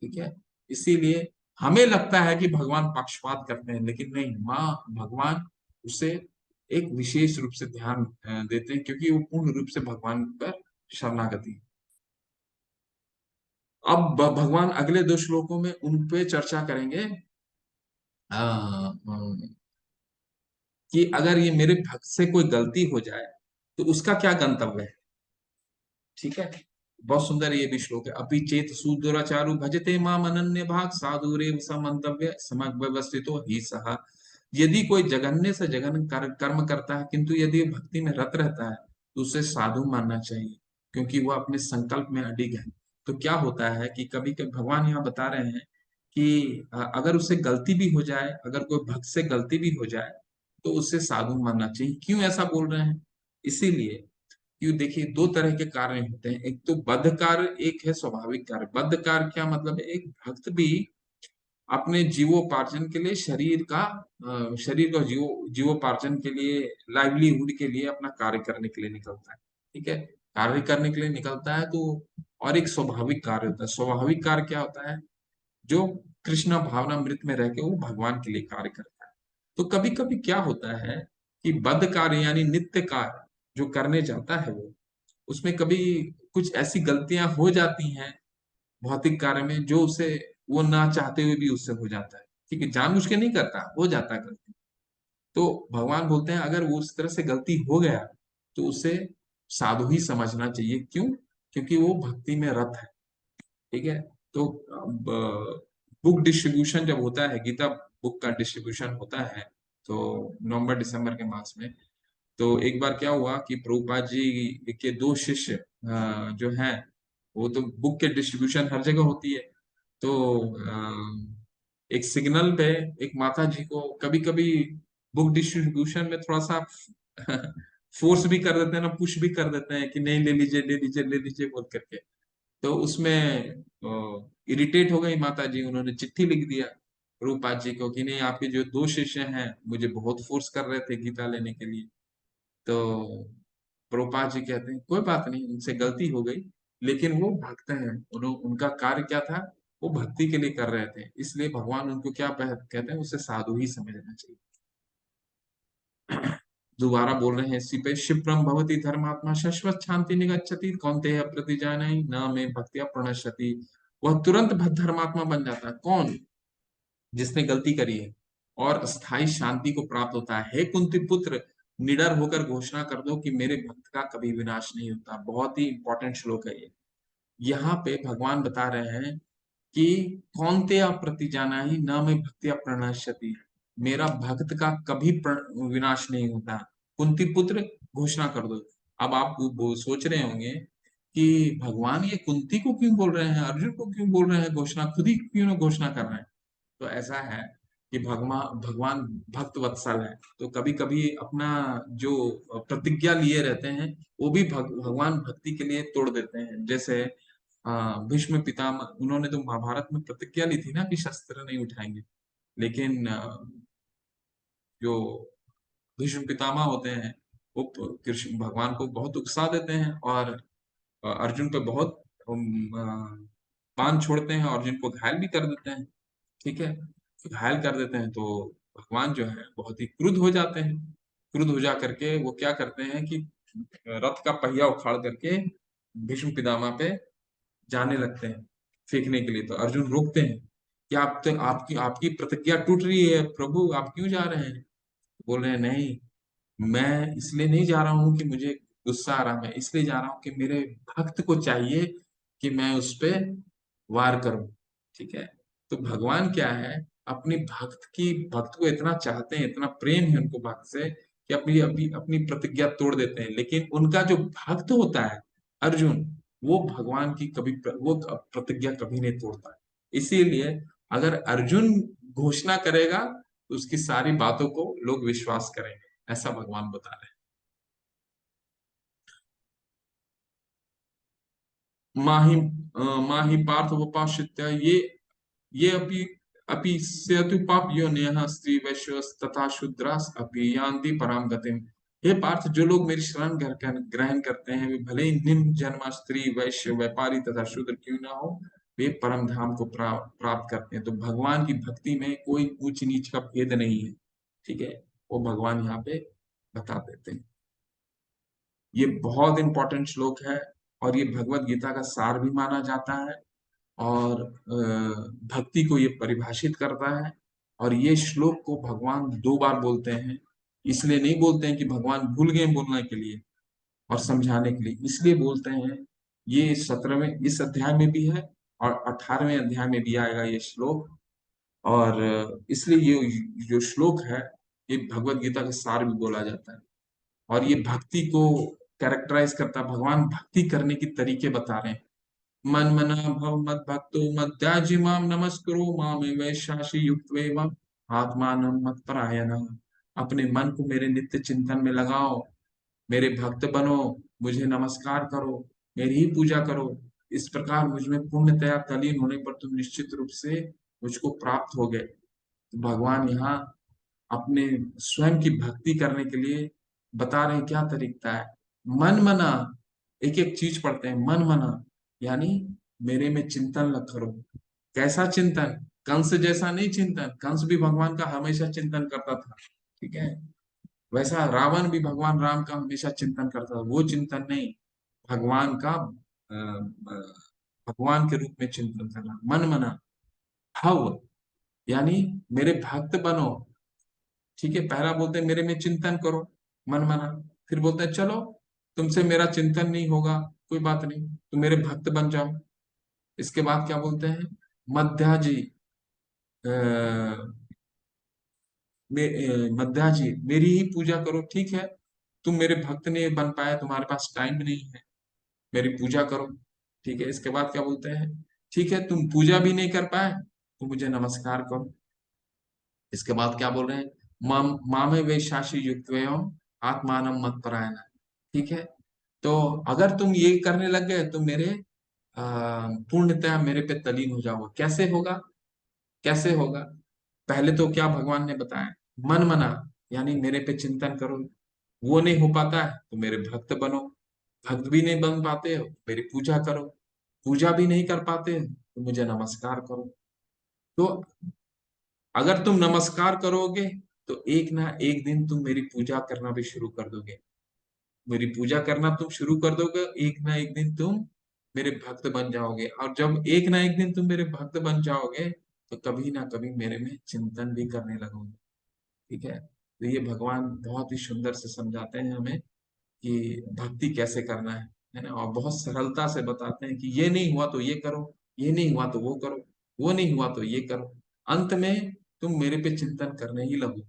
ठीक है, इसीलिए हमें लगता है कि भगवान पक्षपात करते हैं, लेकिन नहीं, माँ भगवान उसे एक विशेष रूप से ध्यान देते हैं, क्योंकि वो पूर्ण रूप से भगवान पर शरणागति है। अब भगवान अगले 2 श्लोकों में उन पे चर्चा करेंगे कि अगर ये मेरे भक्त से कोई गलती हो जाए तो उसका क्या गंतव्य है। ठीक है, बहुत सुंदर ये भी श्लोक है। अभी चेत सुदुराचारु भजते माम अनन्य भाग साधुरेव समन्तव्य समव्यवस्थितो ही सहा। यदि कोई जघन्य से जघन्य कर्म करता है किंतु यदि भक्ति में रत रहता है तो उसे साधु मानना चाहिए, क्योंकि वह अपने संकल्प में अडिग है। तो क्या होता है कि कभी कभी भगवान यहाँ बता रहे हैं कि अगर उसे गलती भी हो जाए, अगर कोई भक्त से गलती भी हो जाए तो उसे साधु मानना चाहिए। क्यों ऐसा बोल रहे हैं? इसीलिए क्यों, देखिए 2 तरह के कार्य होते हैं। एक तो बद्ध कार्य, एक है स्वाभाविक कार्य। बद्ध कार्य क्या मतलब है? एक भक्त भी अपने जीवोपार्जन के लिए शरीर का जीवोपार्जन के लिए, लाइवलीहुड के लिए, अपना कार्य करने के लिए निकलता है। ठीक है, कार्य करने के लिए निकलता है। तो और एक स्वाभाविक कार्य होता है। स्वाभाविक कार्य क्या होता है? जो कृष्ण भावना मृत में रह के वो भगवान के लिए कार्य करता है। तो कभी कभी क्या होता है कि बद कार्य यानी नित्य कार्य जो करने जाता है वो, उसमें कभी कुछ ऐसी गलतियां हो जाती हैं भौतिक कार्य में, जो उसे वो ना चाहते हुए भी उससे हो जाता है। ठीक है, जानबूझ के नहीं करता, हो जाता है गलती। तो भगवान बोलते हैं अगर वो उस तरह से गलती हो गया तो उसे साधु ही समझना चाहिए। क्यों? क्योंकि वो भक्ति में रत है। ठीक है। तो बुक डिस्ट्रीब्यूशन जब होता है, गीता बुक का डिस्ट्रीब्यूशन होता है, तो नवंबर दिसंबर के मास में, तो एक बार क्या हुआ कि प्रभुपाद जी के दो शिष्य जो हैं, वो तो बुक के डिस्ट्रीब्यूशन हर जगह होती है, तो एक सिग्नल पे एक माता जी को कभी कभी बुक डिस्ट्रीब्यूशन में थोड़ा सा फोर्स भी कर देते हैं ना, पुश भी कर देते हैं कि नहीं, ले लीजिए ले लीजिए ले लीजिए बोल करके। तो उसमें इरिटेट हो गई माता जी, उन्होंने चिट्ठी लिख दिया रूपपाद जी को कि नहीं, आपके जो दो शिष्य हैं मुझे बहुत फोर्स कर रहे थे गीता लेने के लिए। तो प्रभुपाद जी कहते हैं कोई बात नहीं, उनसे गलती हो गई, लेकिन वो भक्त हैं, उनका कार्य क्या था, वो भक्ति के लिए कर रहे थे, इसलिए भगवान उनको क्या कहते हैं, उसे साधु ही समझना चाहिए। दोबारा बोल रहे हैं इसी पे, क्षिप्रम भवति धर्मात्मा शश्वत शांति निगच्छति कौन्तेय प्रतिजानहि न मे भक्त्या प्रणश्यति। वह तुरंत धर्मात्मा बन जाता है। कौन? जिसने गलती करी है, और स्थायी शांति को प्राप्त होता है। हे कुंती पुत्र, निडर होकर घोषणा कर दो कि मेरे भक्त का कभी विनाश नहीं होता। बहुत ही इंपॉर्टेंट श्लोक है ये। यहाँ पे भगवान बता रहे हैं कि कौन्तेय प्रतिजानहि न मे भक्त्या प्रणश्यति, मेरा भक्त का कभी विनाश नहीं होता। कुंती पुत्र, घोषणा कर दो। अब आप वो सोच रहे होंगे कि भगवान ये कुंती को क्यों बोल रहे हैं, अर्जुन को क्यों बोल रहे हैं घोषणा, खुद ही क्यों ना घोषणा कर रहे हैं। तो ऐसा है कि भगवान भगवान भक्त वत्सल है, तो कभी कभी अपना जो प्रतिज्ञा लिए रहते हैं वो भी भगवान भक्ति के लिए तोड़ देते हैं। जैसे भीष्म पितामह, उन्होंने तो महाभारत में प्रतिज्ञा ली थी ना कि शस्त्र नहीं उठाएंगे, लेकिन जो भीष्म पितामह होते हैं वो कृष्ण भगवान को बहुत उकसा देते हैं, और अर्जुन पे बहुत बाण छोड़ते हैं, और अर्जुन को घायल भी कर देते हैं। ठीक है, तो घायल कर देते हैं, तो भगवान जो है बहुत ही क्रुद्ध हो जाते हैं। क्रुद्ध हो जा करके वो क्या करते हैं कि रथ का पहिया उखाड़ करके भीष्म पितामह पे जाने लगते हैं फेंकने के लिए। तो अर्जुन रोकते हैं कि आप तो आपकी आपकी प्रतिज्ञा टूट रही है प्रभु, आप क्यों जा रहे हैं? बोल रहे हैं नहीं, मैं इसलिए नहीं जा रहा हूँ कि मुझे गुस्सा आ रहा, मैं इसलिए जा रहा हूँ कि मेरे भक्त को चाहिए कि मैं उस पे वार करूं। ठीक है। तो भगवान क्या है, अपनी भक्त को इतना चाहते हैं, इतना प्रेम है उनको भक्त से, कि अपनी अपनी अपनी प्रतिज्ञा तोड़ देते हैं। लेकिन उनका जो भक्त होता है अर्जुन, वो भगवान की कभी वो प्रतिज्ञा कभी नहीं तोड़ता है। इसीलिए अगर अर्जुन घोषणा करेगा तो उसकी सारी बातों को लोग विश्वास करेंगे, ऐसा भगवान बता रहे हैं। माही पार्थ वपाश्रित्य ये अपि सेतु पाप योनियः स्त्री वैश्य तथा शूद्रास अपि यान्ति पराम गतिम। हे पार्थ, जो लोग मेरी शरण ग्रहण करते हैं, वे भले ही निम्न जन्म स्त्री वैश्य व्यापारी तथा शूद्र क्यों ना हो, वे परम धाम को प्राप्त करते हैं। तो भगवान की भक्ति में कोई ऊंच नीच का भेद नहीं है। ठीक है, वो भगवान यहाँ पे बता देते हैं। ये बहुत इंपॉर्टेंट श्लोक है, और ये भगवत गीता का सार भी माना जाता है, और भक्ति को ये परिभाषित करता है। और ये श्लोक को भगवान दो बार बोलते हैं, इसलिए नहीं बोलते हैं कि भगवान भूल गए बोलने के लिए और समझाने के लिए, इसलिए बोलते हैं। ये 17वें इस अध्याय में भी है, और 18वें अध्याय में भी आएगा ये श्लोक। और इसलिए ये जो श्लोक है, ये भगवत गीता का सार भी बोला जाता है। और ये भक्ति को कैरेक्टराइज करता है, भगवान भक्ति करने की तरीके बता रहे हैं। मन मना भव मद भक्तो मद्याजी माम नमस्कुरु मामे वैशाशी युक्त्वेवम् आत्मानं मत परायण। अपने मन को मेरे नित्य चिंतन में लगाओ, मेरे भक्त बनो, मुझे नमस्कार करो, मेरी ही पूजा करो। इस प्रकार मुझ में पूर्णतया तल्लीन होने पर तुम निश्चित रूप से मुझको प्राप्त हो गए। तो भगवान यहाँ अपने स्वयं की भक्ति करने के लिए बता रहे हैं क्या तरीका है। मन मना, एक एक चीज पढ़ते हैं, मन मना यानी मेरे में चिंतन लग करो। कैसा चिंतन? कंस जैसा नहीं चिंतन, कंस भी भगवान का हमेशा चिंतन करता था। ठीक है, वैसा रावण भी भगवान राम का हमेशा चिंतन करता था, वो चिंतन नहीं, भगवान का भगवान के रूप में चिंतन करना, मन मना भाव, यानी मेरे भक्त बनो। ठीक है, पहला बोलते हैं मेरे में चिंतन करो, मन मना। फिर बोलते हैं चलो, तुमसे मेरा चिंतन नहीं होगा, कोई बात नहीं, तुम मेरे भक्त बन जाओ। इसके बाद क्या बोलते हैं, मध्या जी, मध्या जी मेरी ही पूजा करो, ठीक है, तुम मेरे भक्त नहीं बन पाए, तुम्हारे पास टाइम नहीं है, मेरी पूजा करो। ठीक है, इसके बाद क्या बोलते हैं, ठीक है, तुम पूजा भी नहीं कर पाए तो मुझे नमस्कार करो। इसके बाद क्या बोल रहे हैं, मामे वे शाशी युक्त आत्मानम मत परायण। ठीक है, तो अगर तुम ये करने लग गए तो मेरे पूर्णतः मेरे पे तलीन हो जाओगे। कैसे होगा, कैसे होगा? पहले तो क्या भगवान ने बताया, मन मना, यानी मेरे पे चिंतन करो। वो नहीं हो पाता है तो मेरे भक्त बनो, भक्त भी नहीं बन पाते हो मेरी पूजा करो, पूजा भी नहीं कर पाते तो मुझे नमस्कार करो। तो अगर तुम नमस्कार करोगे तो एक ना एक दिन तुम मेरी पूजा करना भी शुरू कर दोगे, मेरी पूजा करना तुम शुरू कर दोगे, एक ना एक दिन तुम मेरे भक्त बन जाओगे, और जब एक ना एक दिन तुम मेरे भक्त बन जाओगे तो कभी ना कभी मेरे में चिंतन भी करने लगोगे। ठीक है, तो ये भगवान बहुत ही सुंदर से समझाते हैं हमें कि भक्ति कैसे करना है ना, और बहुत सरलता से बताते हैं कि ये नहीं हुआ तो ये करो, ये नहीं हुआ तो वो करो, वो नहीं हुआ तो ये करो, अंत में तुम मेरे पे चिंतन करने ही लगो।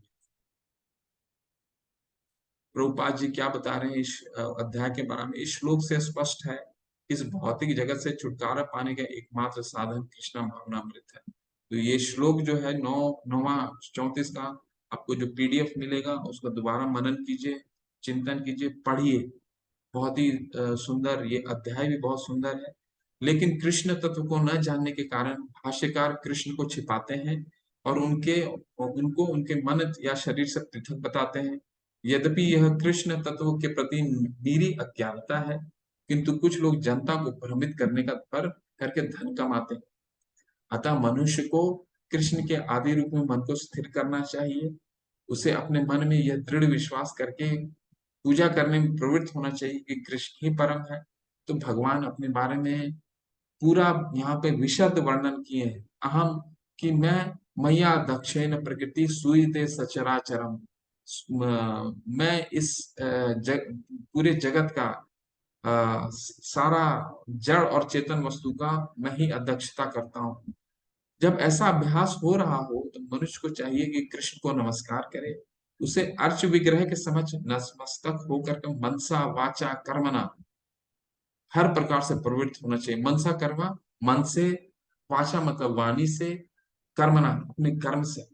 प्रभुपाद जी क्या बता रहे हैं इस अध्याय के बारे में, इस श्लोक से स्पष्ट है, इस भौतिक जगत से छुटकारा पाने का एकमात्र साधन कृष्णा भावनामृत है। तो ये श्लोक जो है 34 का, आपको जो पीडीएफ मिलेगा उसको दोबारा मनन कीजिए, चिंतन कीजिए, पढ़िए। बहुत ही सुंदर, ये अध्याय भी बहुत सुंदर है। लेकिन कृष्ण तत्व को न जानने के कारण भाष्यकार कृष्ण को छिपाते हैं और उनको उनके मन या शरीर से पृथक बताते हैं। यद्यपि यह कृष्ण तत्व के प्रति निरी अज्ञानता है, किंतु कुछ लोग जनता को भ्रमित करने का पर करके धन कमाते हैं। अतः मनुष्य को कृष्ण के आदि रूप में मन को स्थिर करना चाहिए, उसे अपने मन में यह दृढ़ विश्वास करके पूजा करने में प्रवृत्त होना चाहिए कि कृष्ण ही परम है। तो भगवान अपने बारे में पूरा यहाँ पे विशद वर्णन किए हैं, अहम, कि मैया दक्षिण प्रकृति सुईते सचराचरम, मैं इस पूरे जगत का सारा जड़ और चेतन वस्तु का मैं ही अध्यक्षता करता हूँ। जब ऐसा अभ्यास हो रहा हो तो मनुष्य को चाहिए कि कृष्ण को नमस्कार करे, उसे अर्च विग्रह के समक्ष नतमस्तक होकर के मनसा वाचा कर्मणा हर प्रकार से प्रवृत्त होना चाहिए। मनसा कर्मा, मन से, वाचा मतलब वाणी से, कर्मणा अपने कर्म से।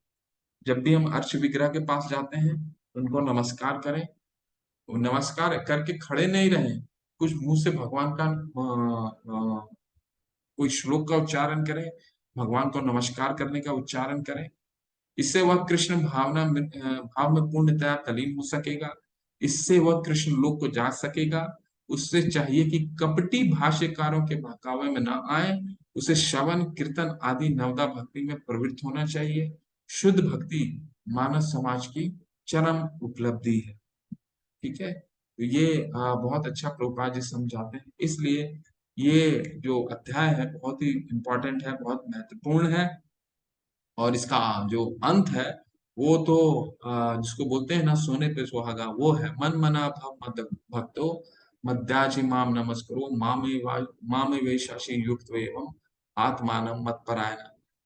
जब भी हम अर्च विग्रह के पास जाते हैं उनको नमस्कार करें, वो नमस्कार करके खड़े नहीं रहें, कुछ मुंह से भगवान का कोई श्लोक का उच्चारण करें, भगवान को नमस्कार करने का उच्चारण करें। इससे वह कृष्ण भाव में पूर्णतया तलीन हो सकेगा, इससे वह कृष्ण लोक को जा सकेगा। उससे चाहिए कि कपटी भाष्यकारों के बहकावे में ना आए, उसे श्रवण कीर्तन आदि नवदा भक्ति में प्रवृत्त होना चाहिए। शुद्ध भक्ति मानव समाज की चरम उपलब्धि है। ठीक है, तो ये बहुत अच्छा प्रभुपाद जी समझाते हैं, इसलिए ये जो अध्याय है बहुत ही इम्पोर्टेंट है, बहुत महत्वपूर्ण है। और इसका जो अंत है वो तो जिसको बोलते हैं ना सोने पे सुहागा, वो है मन मना भव मद भक्तो मद्याजी माम नमस्करो मामे वैशाशी युक्त एवं आत्मानम मत परायण।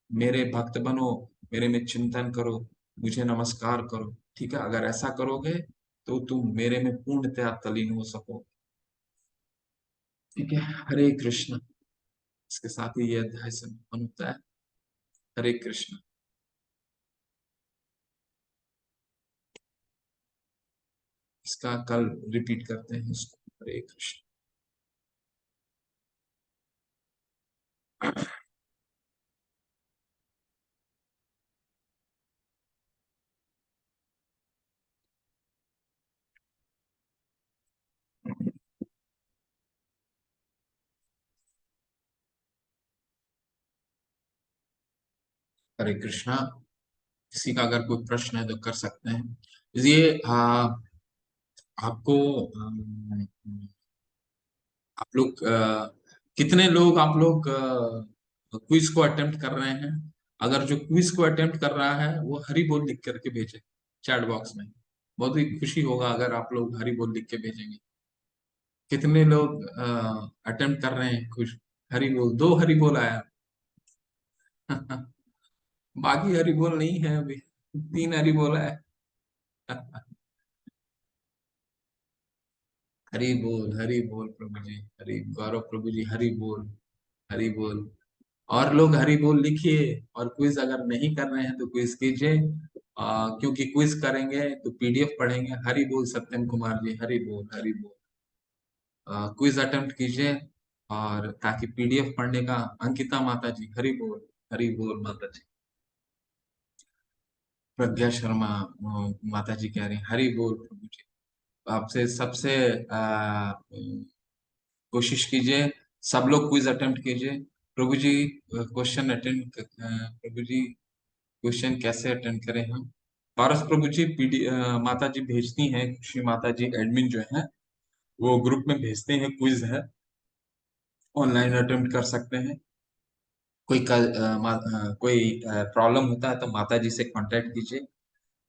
मेरे भक्त बनो, मेरे में चिंतन करो, मुझे नमस्कार करो। ठीक है, अगर ऐसा करोगे तो तुम मेरे में पूर्णतया तलीन हो सको। ठीक है, हरे कृष्ण। इसके साथ ही ये अध्याय समापन होता है। हरे कृष्ण। इसका कल रिपीट करते हैं इसको। हरे कृष्ण। हरे कृष्णा। किसी का अगर कोई प्रश्न है तो कर सकते हैं। ये आपको आप लोग कितने लोग आप लोग क्विज को अटेम्प्ट कर रहे हैं? अगर जो क्विज को अटेम्प्ट कर रहा है वो हरी बोल लिख करके भेजे चैट बॉक्स में। बहुत ही खुशी होगा अगर आप लोग हरी बोल लिख के भेजेंगे। कितने लोग अटेम्प्ट कर रहे हैं कुछ? हरी बोल, दो हरी बोल आया। बाकी हरी बोल नहीं है अभी, तीन हरी बोल है। हरी बोल प्रभु जी, हरी गौरव प्रभु जी, हरी बोल, हरी बोल। और लोग हरी बोल लिखिए। और क्विज अगर नहीं कर रहे हैं तो क्विज कीजिए। क्योंकि क्विज करेंगे तो पीडीएफ पढ़ेंगे। हरी बोल सत्यम कुमार जी, हरी बोल, हरी बोल। क्विज अटेम्प्ट कीजिए और ताकि पीडीएफ पढ़ने का। अंकिता माता जी, हरी बोल माता जी। प्रज्ञा शर्मा माता जी कह रही हैं हरी बोल प्रभु जी। आपसे सबसे कोशिश कीजिए, सब लोग क्विज अटेम्प्ट कीजिए। प्रभु जी क्वेश्चन अटेम्प्ट, प्रभु जी क्वेश्चन कैसे अटेम्प्ट करें हम? पारस प्रभु जी माता जी भेजती हैं, श्री माता जी एडमिन जो है वो ग्रुप में भेजते हैं, क्विज है, ऑनलाइन अटेम्प्ट कर सकते हैं। कोई प्रॉब्लम होता है तो माता जी से कांटेक्ट कीजिए।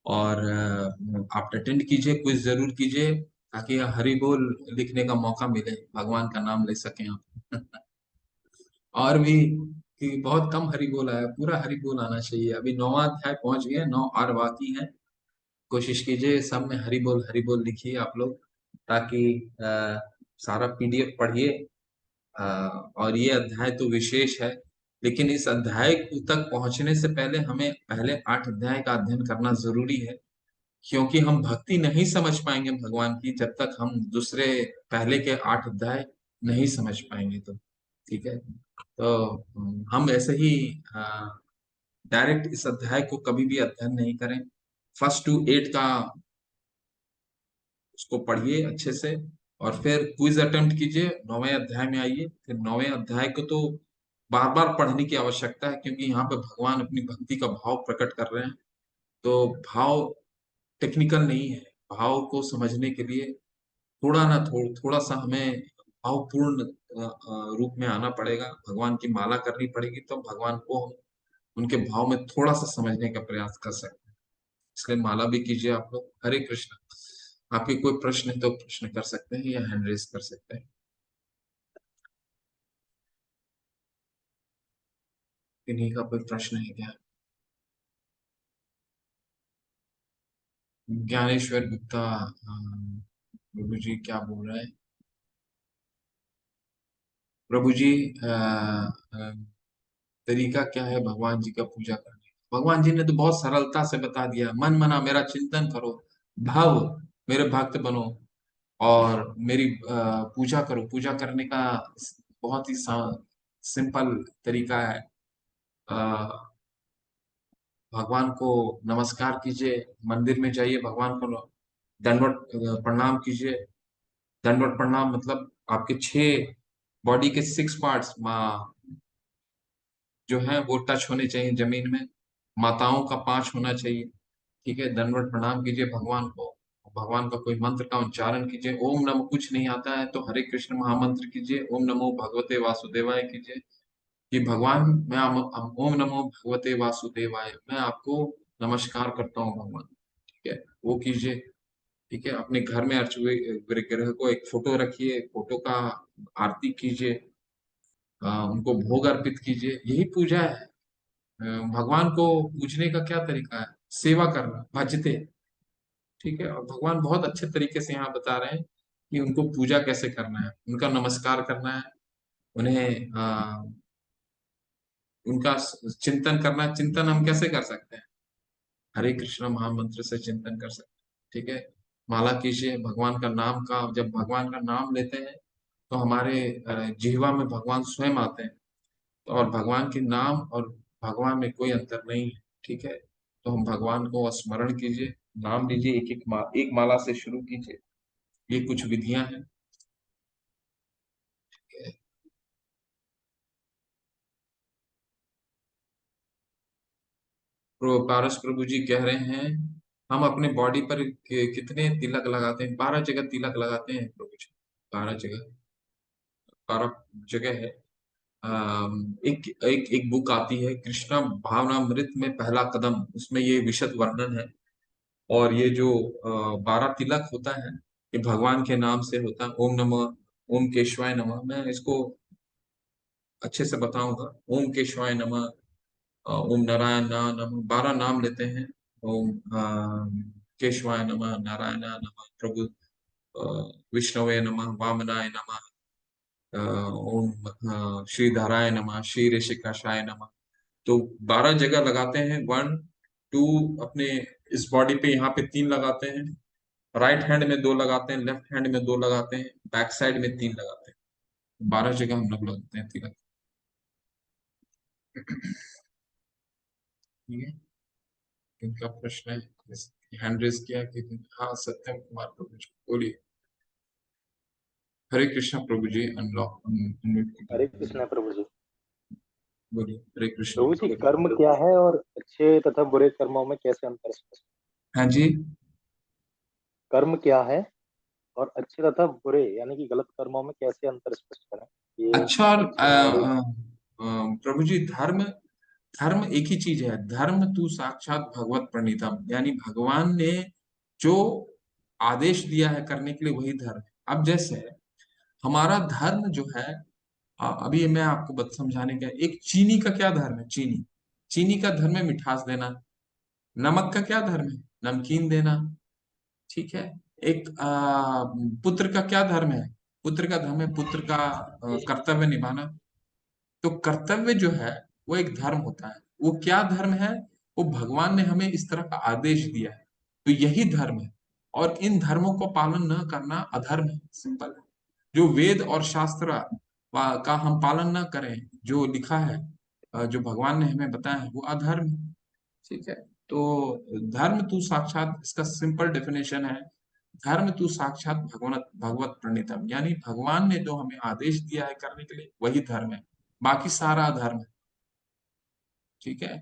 और आप अटेंड कीजिए, क्विज जरूर कीजिए, ताकि हरि बोल लिखने का मौका मिले, भगवान का नाम ले सकें आप। और भी कि बहुत कम हरि बोल आया, पूरा हरि बोल आना चाहिए। अभी 9वां अध्याय पहुंच गए, 9 और बाकी है। कोशिश कीजिए सब में हरि बोल लिखिए आप लोग, ताकि सारा पीडीएफ पढ़िए। और ये अध्याय तो विशेष है, लेकिन इस अध्याय तक पहुंचने से पहले हमें पहले 8 अध्याय का अध्ययन करना जरूरी है। क्योंकि हम भक्ति नहीं समझ पाएंगे भगवान की जब तक हम दूसरे पहले के 8 अध्याय नहीं समझ पाएंगे। तो ठीक है, तो हम ऐसे ही डायरेक्ट इस अध्याय को कभी भी अध्ययन नहीं करें। फर्स्ट टू 8 का उसको पढ़िए अच्छे से, और फिर क्विज अटेम्प्ट कीजिए, 9वें अध्याय में आइए। फिर 9वें अध्याय को तो बार बार पढ़ने की आवश्यकता है, क्योंकि यहाँ पे भगवान अपनी भक्ति का भाव प्रकट कर रहे हैं। तो भाव टेक्निकल नहीं है। भाव को समझने के लिए थोड़ा सा हमें भावपूर्ण रूप में आना पड़ेगा, भगवान की माला करनी पड़ेगी, तो भगवान को हम उनके भाव में थोड़ा सा समझने का प्रयास कर सकते हैं। इसलिए माला भी कीजिए आप लोग। हरे कृष्ण। आपके कोई प्रश्न है तो प्रश्न कर सकते हैं या हैंड रेज कर सकते हैं। किन्हीं का कोई प्रश्न है क्या? ज्ञानेश्वर गुप्ता, प्रभु जी क्या बोल रहे हैं? प्रभु जी तरीका क्या है भगवान जी का पूजा करने का? भगवान जी ने तो बहुत सरलता से बता दिया, मन मना मेरा चिंतन करो, भाव मेरे भक्त बनो, और मेरी पूजा करो। पूजा करने का बहुत ही सिंपल तरीका है। अ, भगवान को नमस्कार कीजिए, मंदिर में जाइए, भगवान को दंडवत प्रणाम कीजिए। दंडवत प्रणाम मतलब आपके 6 बॉडी के 6 पार्ट्स जो है वो टच होने चाहिए जमीन में। माताओं का 5 होना चाहिए। ठीक है, दंडवत प्रणाम कीजिए भगवान को। भगवान का कोई मंत्र का उच्चारण कीजिए। ओम नमः कुछ नहीं आता है तो हरे कृष्ण महामंत्र कीजिए, ओम नमो भगवते वासुदेवाय कीजिए। कि भगवान ओम नमो भगवते वासुदेवाय, मैं आपको नमस्कार करता हूँ भगवान। ठीक है, वो कीजिए। ठीक है, अपने घर में अर्च हुए ग्रह को एक फोटो रखिए, फोटो का आरती कीजिए, उनको भोग अर्पित कीजिए। यही पूजा है। भगवान को पूजने का क्या तरीका है? सेवा करना, भजते। ठीक है, और भगवान बहुत अच्छे तरीके से यहाँ बता रहे हैं कि उनको पूजा कैसे करना है, उनका नमस्कार करना है, उन्हें उनका चिंतन करना है। चिंतन हम कैसे कर सकते हैं? हरे कृष्ण महामंत्र से चिंतन कर सकते हैं। ठीक है, माला कीजिए भगवान का नाम का। जब भगवान का नाम लेते हैं तो हमारे जिह्वा में भगवान स्वयं आते हैं। और भगवान के नाम और भगवान में कोई अंतर नहीं है। ठीक है, तो हम भगवान को स्मरण कीजिए, नाम लीजिए, एक माला से शुरू कीजिए। ये कुछ विधियां हैं। पारस प्रभु जी कह रहे हैं हम अपने बॉडी पर कितने तिलक लगाते हैं? 12 जगह तिलक लगाते हैं प्रभु जी। 12 जगह, 12 जगह है। एक एक एक बुक आती है कृष्णा भावनामृत में पहला कदम, उसमें ये विशद वर्णन है। और ये जो 12 तिलक होता है, ये भगवान के नाम से होता है। ओम नमः, ओम केशवाय नमः। मैं इसको अच्छे से बताऊंगा। ओम केशवाय नमः, ओम नारायण नमः, 12 नाम लेते हैं। ओम केशवाय नमः, नारायण नमः, प्रभु विष्णवे नमः, वामनाय नमः, ओम श्रीधराय नमः, श्री ऋषिकेशाय नमः। तो 12 जगह लगाते हैं। वन टू, अपने इस बॉडी पे यहाँ पे 3 लगाते हैं, राइट हैंड में 2 लगाते हैं, लेफ्ट हैंड में 2 लगाते हैं, बैक साइड में 3 लगाते हैं। 12 जगह हम लोग लगाते हैं तिलक। ठीक है, इनका प्रश्न है, हैंड रेज किया कि हाँ, सत्यम कुमार प्रभु जी बोलिए। हरे कृष्णा प्रभु जी, अनलॉक हरे कृष्णा प्रभु जी। बोलिए हरे कृष्णा प्रभु जी, कर्म बोलिए। क्या है और अच्छे तथा बुरे कर्मों में कैसे अंतर स्पष्ट? हाँ जी। कर्म क्या है और अच्छे तथा बुरे यानी कि गलत कर्मों में कैसे अंतर स्पष्ट करें? ये अच्छा, और हमारे। प्रभु जी, धर्म, धर्म एक ही चीज है। धर्म तू साक्षात भगवत प्रणीतम, यानी भगवान ने जो आदेश दिया है करने के लिए, वही धर्म है। अब जैसे हमारा धर्म जो है, अभी मैं आपको समझाने का, एक चीनी का क्या धर्म है? चीनी, चीनी का धर्म है मिठास देना। नमक का क्या धर्म है? नमकीन देना। ठीक है। एक पुत्र का क्या धर्म है? पुत्र का धर्म है पुत्र का कर्तव्य निभाना। तो कर्तव्य जो है वो एक धर्म होता है। वो क्या धर्म है? वो भगवान ने हमें इस तरह का आदेश दिया है, तो यही धर्म है। और इन धर्मों को पालन न करना अधर्म है, सिंपल है। जो वेद और शास्त्र का हम पालन न करें, जो लिखा है, जो भगवान ने हमें बताया है, वो अधर्म है। ठीक है। तो धर्म तू साक्षात, इसका सिंपल डेफिनेशन है, धर्म तू साक्षात भगवत भगवत प्रणीतम, यानी भगवान ने जो हमें आदेश दिया है करने के लिए, वही धर्म है। बाकी सारा अधर्म है। ठीक है।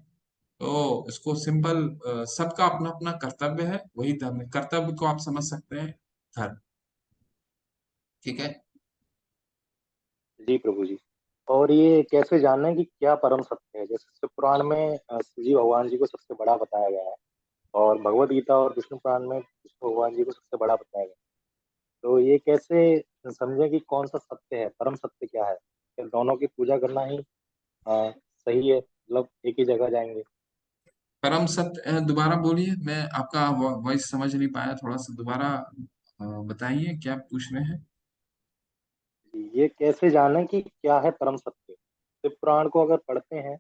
तो इसको सिंपल, सबका अपना अपना कर्तव्य है, वही धर्म है। कर्तव्य को आप समझ सकते हैं, धर्म। ठीक है। जी प्रभु जी। और ये कैसे जानना है कि क्या परम सत्य है? जैसे शिव पुराण में शिव जी भगवान जी को सबसे बड़ा बताया गया है, और भगवत गीता और विष्णु पुराण में विष्णु भगवान जी को सबसे बड़ा बताया गया है। तो ये कैसे समझे कि कौन सा सत्य है, परम सत्य क्या है? क्या दोनों की पूजा करना ही सही है, मतलब एक ही जगह जाएंगे? परम सत्य, दोबारा बोलिए, मैं आपका वॉइस समझ नहीं पाया, थोड़ा सा दोबारा बताइए क्या पूछ रहे हैं। जी, ये कैसे जाने कि क्या है परम सत्य? शिव पुराण को अगर पढ़ते हैं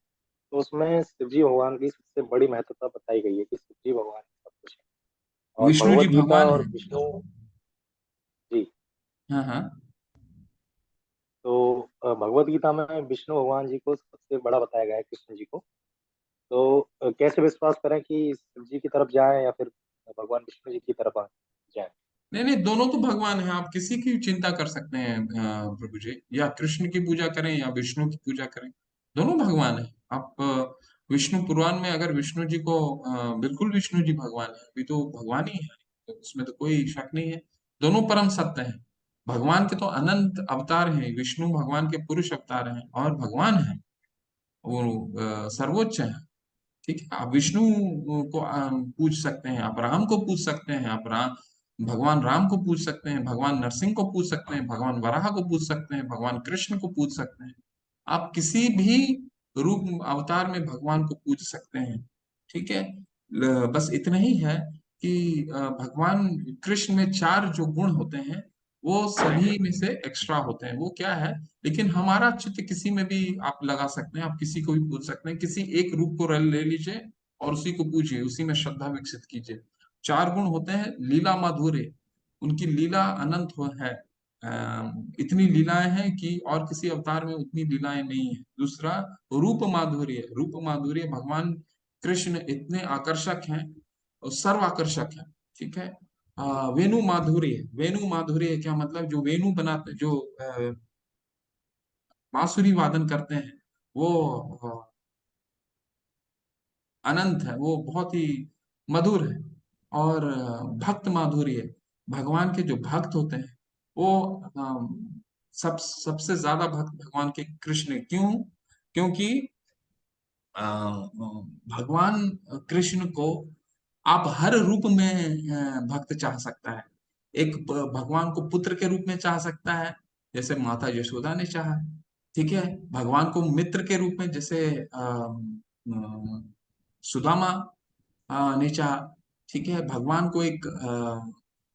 तो उसमें शिव जी भगवान की सबसे बड़ी महत्वता बताई गई है कि शिव जी भगवान सब कुछ है। और विष्णु जी भगवत गीता भगवान और है। विष्णु जी। हाँ हाँ। तो भगवत गीता में विष्णु भगवान जी को सबसे बड़ा बताया गया है, कृष्ण जी को। तो कैसे विश्वास करें कि शिव जी की तरफ जाएं या फिर भगवान विष्णु जी की तरफ जाएं? नहीं नहीं, दोनों तो भगवान है। आप किसी की चिंता कर सकते हैं प्रभु जी, या कृष्ण की पूजा करें या विष्णु की पूजा करें, दोनों भगवान है। आप विष्णु पुराण में अगर विष्णु जी को, बिल्कुल विष्णु जी भगवान है, अभी तो भगवान ही है, तो उसमें तो कोई शक नहीं है। दोनों परम सत्य हैं। भगवान के तो अनंत अवतार हैं, विष्णु भगवान के पुरुष अवतार हैं और भगवान है, वो सर्वोच्च है। ठीक है। आप विष्णु को पूज सकते हैं, आप राम को पूज सकते हैं, आप भगवान राम को पूज सकते हैं, भगवान नरसिंह को पूज सकते हैं, भगवान वराह को पूज सकते हैं, भगवान कृष्ण को पूज सकते हैं। आप किसी भी रूप अवतार में भगवान को पूज सकते हैं। ठीक है। बस इतना ही है कि भगवान कृष्ण में 4 जो गुण होते हैं, वो सभी में से एक्स्ट्रा होते हैं। वो क्या है? लेकिन हमारा चित्त किसी में भी आप लगा सकते हैं, आप किसी को भी पूछ सकते हैं, किसी एक रूप को ले लीजिए और उसी को पूजिए, उसी में श्रद्धा विकसित कीजिए। 4 गुण होते हैं। लीला माधुर्य, उनकी लीला अनंत है। इतनी लीलाएं हैं कि और किसी अवतार में उतनी लीलाएं नहीं है। दूसरा, रूप माधुर्य, रूप माधुर्य, भगवान कृष्ण इतने आकर्षक हैं और सर्व आकर्षक है। ठीक है। वेणु माधुर्य, वेणु माधुर्य क्या मतलब? जो वेणु बनाते, जो बांसुरी वादन करते हैं, वो अनंत है, वो बहुत ही मधुर है। और भक्त माधुर्य। भगवान के जो भक्त होते हैं वो सबसे ज्यादा भक्त भगवान के कृष्ण। क्यों? क्योंकि भगवान कृष्ण को आप हर रूप में भक्त चाह सकता है। एक भगवान को पुत्र के रूप में चाह सकता है, जैसे माता यशोदा ने चाहा। ठीक है। भगवान को मित्र के रूप में, जैसे सुदामा ने चाहा। ठीक है। भगवान को एक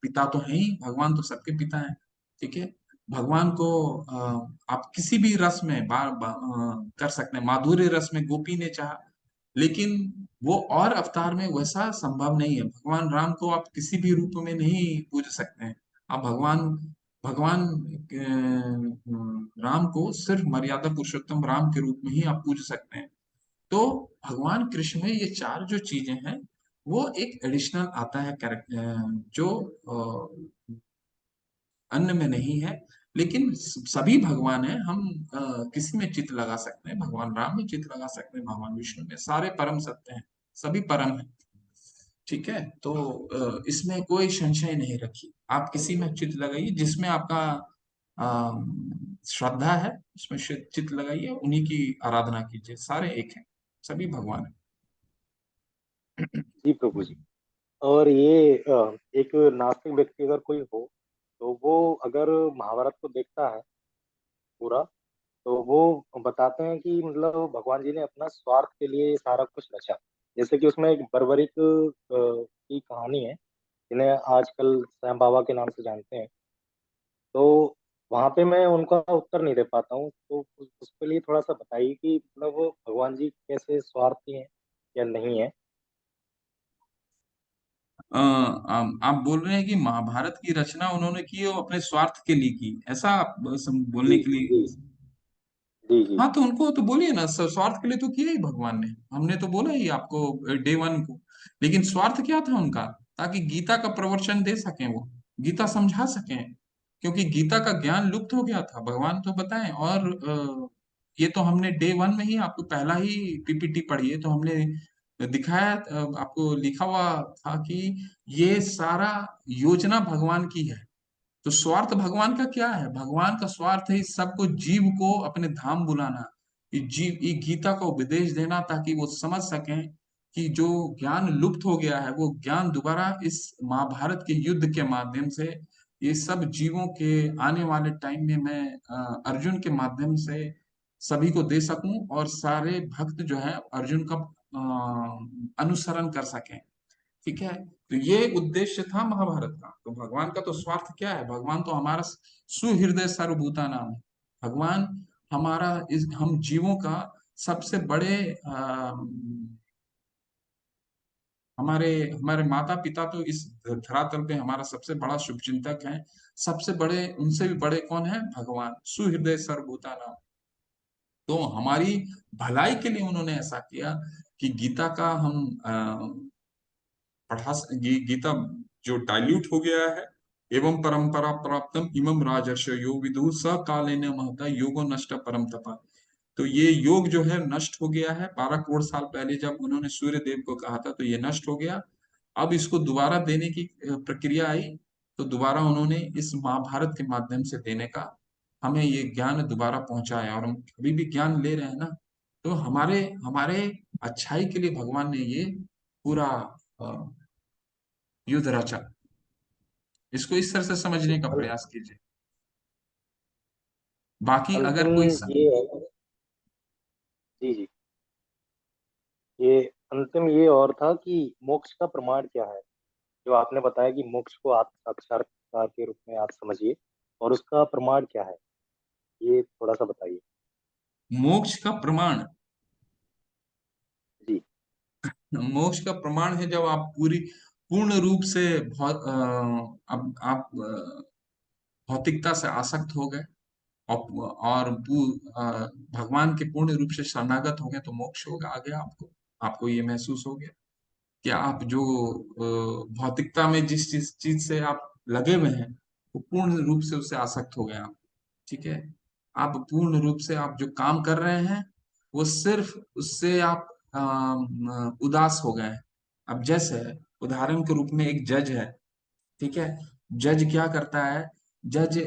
पिता तो है ही, भगवान तो सबके पिता हैं। ठीक है। भगवान को आप किसी भी रस में कर सकते हैं। माधुर्य रस में गोपी ने चाहा, लेकिन वो और अवतार में वैसा संभव नहीं है। भगवान राम को आप किसी भी रूप में नहीं पूज सकते हैं। आप भगवान भगवान राम को सिर्फ मर्यादा पुरुषोत्तम राम के रूप में ही आप पूज सकते हैं। तो भगवान कृष्ण में ये चार जो चीजें हैं, वो एक एडिशनल आता है कैरेक्टर, जो अन्य में नहीं है। लेकिन सभी भगवान हैं। हम किसी में चित्त लगा सकते हैं, भगवान राम में चित्त लगा सकते हैं, भगवान विष्णु में। सारे परम सत्य हैं, सभी परम हैं। ठीक है। तो इसमें कोई संशय नहीं रखिए। आप किसी में चित्त लगाइए जिसमें आपका श्रद्धा है, उसमें चित्त लगाइए, उन्हीं की आराधना कीजिए। सारे एक हैं, सभी भगवान हैं। जी प्रभु जी। और ये एक नास्तिक व्यक्ति अगर कोई हो, तो वो अगर महाभारत को देखता है पूरा, तो वो बताते हैं कि मतलब भगवान जी ने अपना स्वार्थ के लिए ये सारा कुछ रचा। जैसे कि उसमें एक बर्बरिक की कहानी है, जिन्हें आजकल श्याम बाबा के नाम से जानते हैं। तो वहां पे मैं उनका उत्तर नहीं दे पाता हूँ, तो उसके लिए थोड़ा सा बताइए कि मतलब वो भगवान जी कैसे स्वार्थी हैं या नहीं है। आप बोल रहे हैं कि महाभारत की रचना उन्होंने की और अपने स्वार्थ के लिए की, ऐसा आप जी बोलने के लिए? जी जी जी हाँ, तो उनको तो बोलिए ना, स्वार्थ के लिए तो किया ही भगवान ने। हमने तो बोला ही आपको डे वन को। लेकिन स्वार्थ क्या था उनका? ताकि गीता का प्रवचन दे सकें, वो गीता समझा सकें। क्योंकि गीता का ज्ञान लुप्त हो गया था, भगवान तो बताएं। और ये तो हमने डे वन में ही आपको पहला ही पीपीटी पढ़ी है, तो हमने दिखाया, आपको लिखा हुआ था कि ये सारा योजना भगवान की है। तो स्वार्थ भगवान का क्या है? भगवान का स्वार्थ है इस सबको, जीव को अपने धाम बुलाना। ये जीव, ये गीता का उपदेश देना, ताकि वो समझ सकें कि जो ज्ञान लुप्त हो गया है, वो ज्ञान दोबारा इस महाभारत के युद्ध के माध्यम से ये सब जीवों के आने वाले टाइम में मैं अर्जुन के माध्यम से सभी को दे सकूं, और सारे भक्त जो है अर्जुन का अनुसरण कर सकें। ठीक है। तो ये उद्देश्य था महाभारत का। तो भगवान का तो स्वार्थ क्या है? भगवान तो हमारा सुहृदय सर्वभूता नाम है। भगवान हमारा, इस हम जीवों का सबसे बड़े हमारे हमारे माता पिता तो इस धरातल पे हमारा सबसे बड़ा शुभचिंतक है। सबसे बड़े, उनसे भी बड़े कौन है? भगवान सुहृदय सर्वभूता नाम। तो हमारी भलाई के लिए उन्होंने ऐसा किया कि गीता का हम गीता जो डाइल्यूट हो गया है। एवं परंपरा प्राप्तम इमम राजर्षय यो विदु स कालेन महता योगो नष्ट परम तपा। तो ये योग जो है नष्ट हो गया है। 12 करोड़ साल पहले जब उन्होंने सूर्य देव को कहा था, तो ये नष्ट हो गया। अब इसको दोबारा देने की प्रक्रिया आई। तो दोबारा उन्होंने इस महाभारत के माध्यम से देने का हमें ये ज्ञान दोबारा पहुंचाया, और हम अभी भी ज्ञान ले रहे हैं ना। तो हमारे हमारे अच्छाई के लिए भगवान ने ये पूरा युद्ध रचा। इसको इस तरह से जी समझने का अं- प्रयास कीजिए। बाकी अंतिम अगर कोई ये है। जी जी। ये अंतिम ये और था कि मोक्ष का प्रमाण क्या है, जो आपने बताया कि मोक्ष को आत्म साक्षात्कार के रूप में आप समझिए, और उसका प्रमाण क्या है, ये थोड़ा सा बताइए। मोक्ष का प्रमाण, जी मोक्ष का प्रमाण है जब आप पूरी पूर्ण रूप से अब आप भौतिकता से आसक्त हो गए, और भगवान के पूर्ण रूप से शरणागत हो गए, तो मोक्ष होगा आगे आपको। आपको ये महसूस हो गया कि आप जो भौतिकता में जिस चीज चीज से आप लगे हुए हैं, वो पूर्ण रूप से उससे आसक्त हो गए आप। ठीक है। आप पूर्ण रूप से आप जो काम कर रहे हैं, वो सिर्फ उससे आप उदास हो गए हैं। अब जैसे उदाहरण के रूप में एक जज है, ठीक है। जज क्या करता है? जज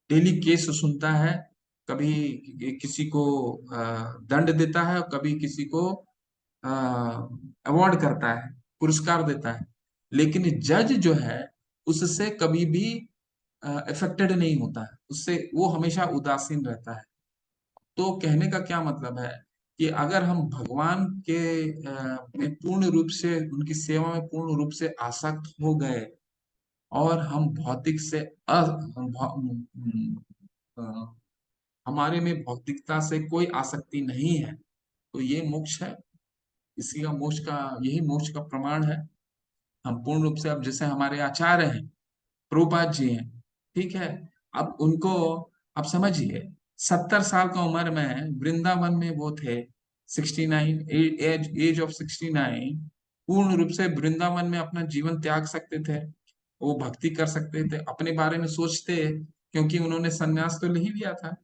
डेली केस सुनता है, कभी किसी को दंड देता है और कभी किसी को अवार्ड करता है, पुरस्कार देता है। लेकिन जज जो है उससे कभी भी अफेक्टेड नहीं होता है, उससे वो हमेशा उदासीन रहता है। तो कहने का क्या मतलब है कि अगर हम भगवान के में पूर्ण रूप से, उनकी सेवा में पूर्ण रूप से आसक्त हो गए और हम भौतिक से अ, हमारे में भौतिकता से कोई आसक्ति नहीं है, तो ये मोक्ष है। इसी का मोक्ष का, यही मोक्ष का प्रमाण है। हम पूर्ण रूप से, अब जैसे हमारे आचार्य हैं, प्रभुपाद जी हैं, ठीक है। अब उनको, अब समझिए, 70 साल का उम्र में वृंदावन में वो थे, 69, एज एज ऑफ 69, पूर्ण रूप से वृंदावन में अपना जीवन त्याग सकते थे। वो भक्ति कर सकते थे, अपने बारे में सोचते, क्योंकि उन्होंने संन्यास तो ले ही लिया था,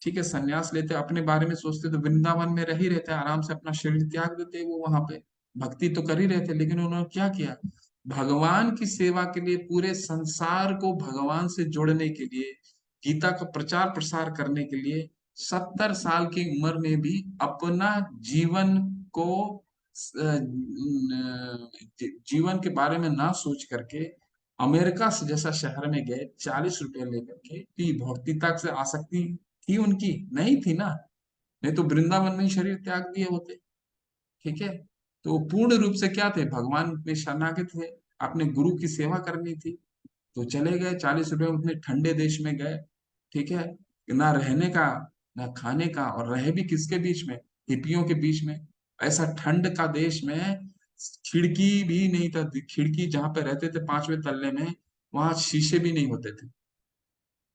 ठीक है। संन्यास लेते, अपने बारे में सोचते, तो वृंदावन में रह ही रहते, आराम से अपना शरीर त्याग देते, वो वहां पे भक्ति तो कर ही रहे थे। लेकिन उन्होंने क्या किया? भगवान की सेवा के लिए, पूरे संसार को भगवान से जोड़ने के लिए, गीता का प्रचार प्रसार करने के लिए, 70 साल की उम्र में भी अपना जीवन को जीवन के बारे में ना सोच करके अमेरिका से जैसा शहर में गए, 40 रुपए लेकर के। कि भौतिकता से आसक्ति थी उनकी? नहीं थी ना, नहीं तो वृंदावन में ही शरीर त्याग दिए होते, ठीक है। तो पूर्ण रूप से क्या थे? भगवान में शरणागत थे, अपने गुरु की सेवा करनी थी। तो चले गए, 40 रुपए उतने ठंडे देश में गए, ठीक है। ना रहने का, ना खाने का, और रहे भी किसके बीच में? हिपियों के बीच में। ऐसा ठंड का देश में खिड़की भी नहीं था, खिड़की जहां पे रहते थे 5वें तल्ले में, वहां शीशे भी नहीं होते थे।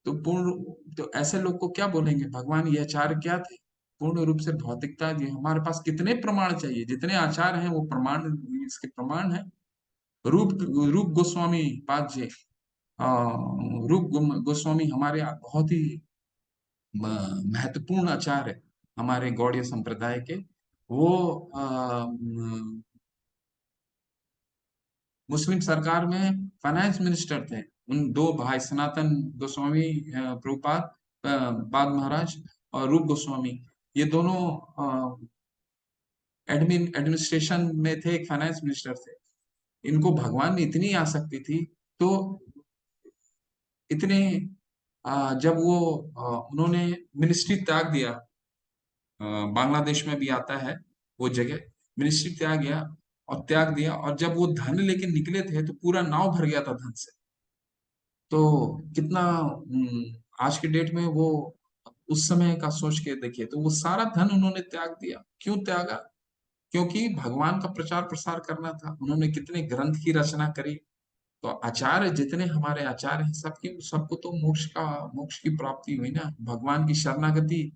तो पूर्ण, तो ऐसे लोग को क्या बोलेंगे? भगवान ये आचार्य क्या थे? पूर्ण रूप से भौतिकता दी। हमारे पास कितने प्रमाण चाहिए? जितने आचार हैं वो प्रमाण, इसके प्रमाण है। रूप रूप गोस्वामी पाद जी, गोस्वामी हमारे यहाँ बहुत ही महत्वपूर्ण आचार्य है, हमारे गौड़ीय संप्रदाय के। वो मुस्लिम सरकार में फाइनेंस मिनिस्टर थे। उन दो भाई, सनातन गोस्वामी प्रभुपाद पाद महाराज, और रूप गोस्वामी, ये दोनों एडमिनिस्ट्रेशन में थे, एक फाइनेंस मिनिस्टर थे। इनको भगवान में इतनी आसक्ति थी, तो इतने जब वो उन्होंने मिनिस्ट्री त्याग दिया, बांग्लादेश में भी आता है वो जगह, मिनिस्ट्री त्याग दिया, और जब वो धन लेके निकले थे तो पूरा नाव भर गया था धन से। तो कितना आज के डेट में वो, उस समय का सोच के देखिए, तो वो सारा धन उन्होंने त्याग दिया। क्यों त्यागा? क्योंकि भगवान का प्रचार प्रसार करना था। उन्होंने कितने ग्रंथ की रचना करी। तो आचार्य, जितने हमारे आचार्य हैं, सबकी सबको तो मोक्ष की प्राप्ति हुई ना, भगवान की शरणागति,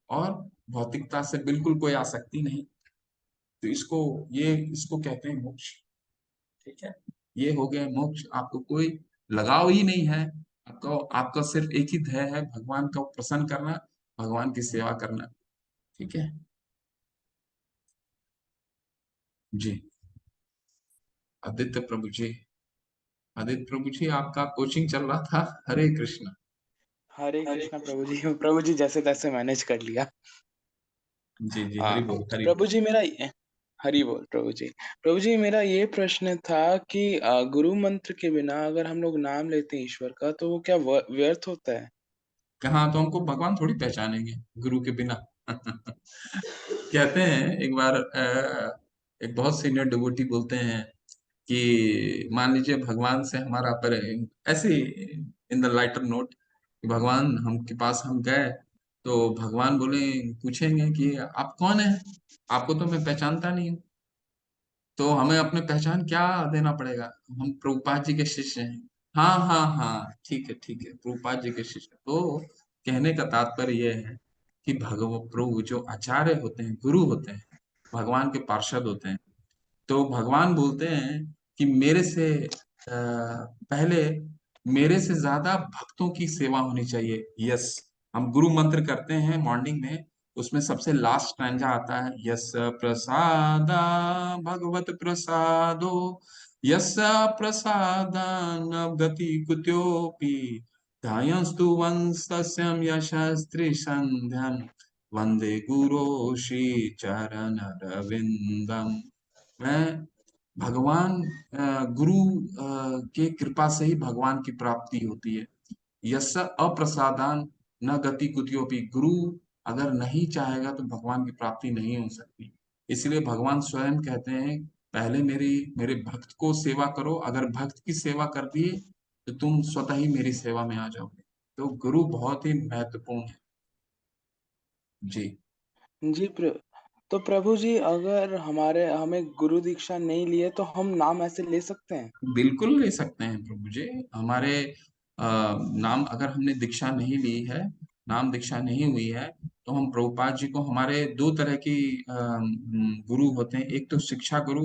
और भौतिकता से बिल्कुल कोई आसक्ति नहीं। तो इसको कहते हैं मोक्ष, ठीक है। ये हो गया मोक्ष। आपको कोई लगाव ही नहीं है, आपको, आपका सिर्फ एक ही ध्येय है, भगवान को प्रसन्न करना, भगवान की सेवा करना, ठीक है। जी। आदित्य प्रभु जी, आदित्य प्रभु जी, आपका कोचिंग चल रहा था। हरे कृष्ण। हरे कृष्णा प्रभु जी। प्रभु जी जैसे तैसे मैनेज कर लिया। जी जी, हरि हाँ, बोल, हरि प्रभु बोल। जी मेरा हरि बोल प्रभु जी। प्रभु जी मेरा ये प्रश्न था कि गुरु मंत्र के बिना अगर हम लोग नाम लेते हैं ईश्वर का तो वो क्या व्यर्थ होता है? कहाँ, तो हमको भगवान थोड़ी पहचानेंगे गुरु के बिना। कहते हैं एक बार, एक बहुत सीनियर डिवोटी बोलते हैं कि मान लीजिए भगवान से हमारा पर, ऐसे इन द लाइटर नोट, भगवान हम के पास हम गए, तो भगवान बोले, पूछेंगे कि आप कौन है? आपको तो मैं पहचानता नहीं हूँ। तो हमें अपने पहचान क्या देना पड़ेगा? हम प्रभुपाद जी के शिष्य हैं। हाँ हाँ हाँ, ठीक है ठीक है, प्रभुपाद जी के शिष्य। तो कहने का तात्पर्य यह है कि भगव प्रभु जो आचार्य होते हैं, गुरु होते हैं, भगवान के पार्षद होते हैं। तो भगवान बोलते हैं कि मेरे से पहले, मेरे से ज्यादा भक्तों की सेवा होनी चाहिए। यस, हम गुरु मंत्र करते हैं मॉर्निंग में, उसमें सबसे लास्ट स्टैंजा आता है, यस प्रसादा भगवत प्रसादो, यस प्रसादान गति कुत्योपि, ध्यायस्तु वंशस्यं यशस्त्री संध्यं, वंदे गुरो श्री चरण रविंदम। मैं भगवान गुरु के कृपा से ही भगवान की प्राप्ति होती है। यस्य अप्रसादान न गति कुतियोपि, गुरु अगर नहीं चाहेगा तो भगवान की प्राप्ति नहीं हो सकती। इसलिए भगवान स्वयं कहते हैं, पहले मेरे भक्त को सेवा करो, अगर भक्त की सेवा कर दिए तो तुम स्वतः ही मेरी सेवा में आ जाओगे। तो गुरु बहुत ही महत्वपूर्ण है जी। जी तो प्रभु जी, अगर हमें गुरु दीक्षा नहीं लिए तो हम नाम ऐसे ले सकते हैं? बिल्कुल ले सकते हैं प्रभु जी। हमारे नाम अगर हमने दीक्षा नहीं ली है, नाम दीक्षा नहीं हुई है, तो हम प्रभुपाद जी को, हमारे दो तरह की गुरु होते हैं, एक तो शिक्षा गुरु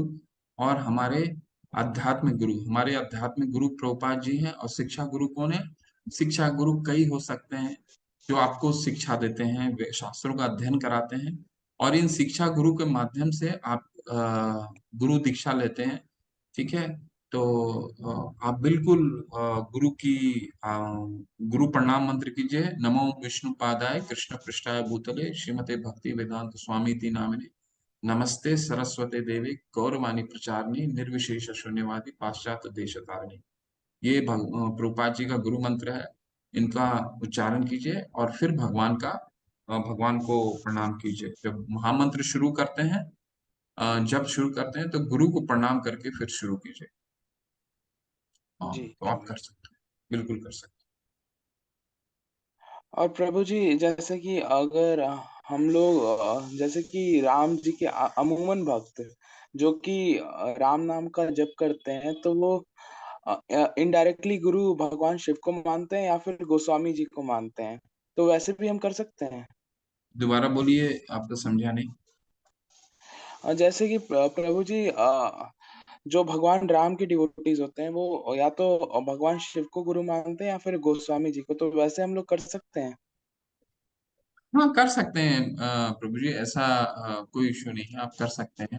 और हमारे आध्यात्मिक गुरु। हमारे आध्यात्मिक गुरु प्रभुपाद जी हैं। और शिक्षा गुरु कौन है? शिक्षा गुरु कई हो सकते हैं, जो आपको शिक्षा देते हैं, वे शास्त्रों का अध्ययन कराते हैं, और इन शिक्षा गुरु के माध्यम से आप गुरु दीक्षा लेते हैं। ठीक है। तो आप बिल्कुल गुरु की गुरु प्रणाम मंत्र कीजिए, नमो विष्णु पादाय कृष्ण पृष्ठाय भूतले श्रीमते भक्ति वेदांत स्वामी ती नामिने, नमस्ते सरस्वती देवी गौरवाणी प्रचारिणी निर्विशेष शून्यवादी पाश्चात्य देश तारिणी। ये प्रभुपाद जी का गुरु मंत्र है। इनका उच्चारण कीजिए और फिर भगवान को प्रणाम कीजिए। जब महामंत्र शुरू करते हैं, जब शुरू करते हैं तो गुरु को प्रणाम करके फिर शुरू कीजिए। हाँ, जी तो आप प्रभु कर जी। सकते हैं, बिल्कुल कर सकते और प्रभु जी, जैसे कि अगर हम लोग जैसे कि राम जी के अमूमन भक्त जो कि राम नाम का जप करते हैं, तो वो इनडायरेक्टली गुरु भगवान शिव को मानते हैं या फिर गोस्वामी जी को मानते हैं? तो वैसे भी हम कर सकते हैं? हैं। दोबारा बोलिए, आपको समझा नहीं। जैसे कि प्रभु जी, जो भगवान राम के डिवोटीज होते हैं वो या तो भगवान शिव को गुरु मानते हैं या फिर गोस्वामी जी को, तो वैसे हम लोग कर सकते हैं? हाँ, कर सकते हैं प्रभु जी, ऐसा कोई इश्यू नहीं है, आप कर सकते हैं।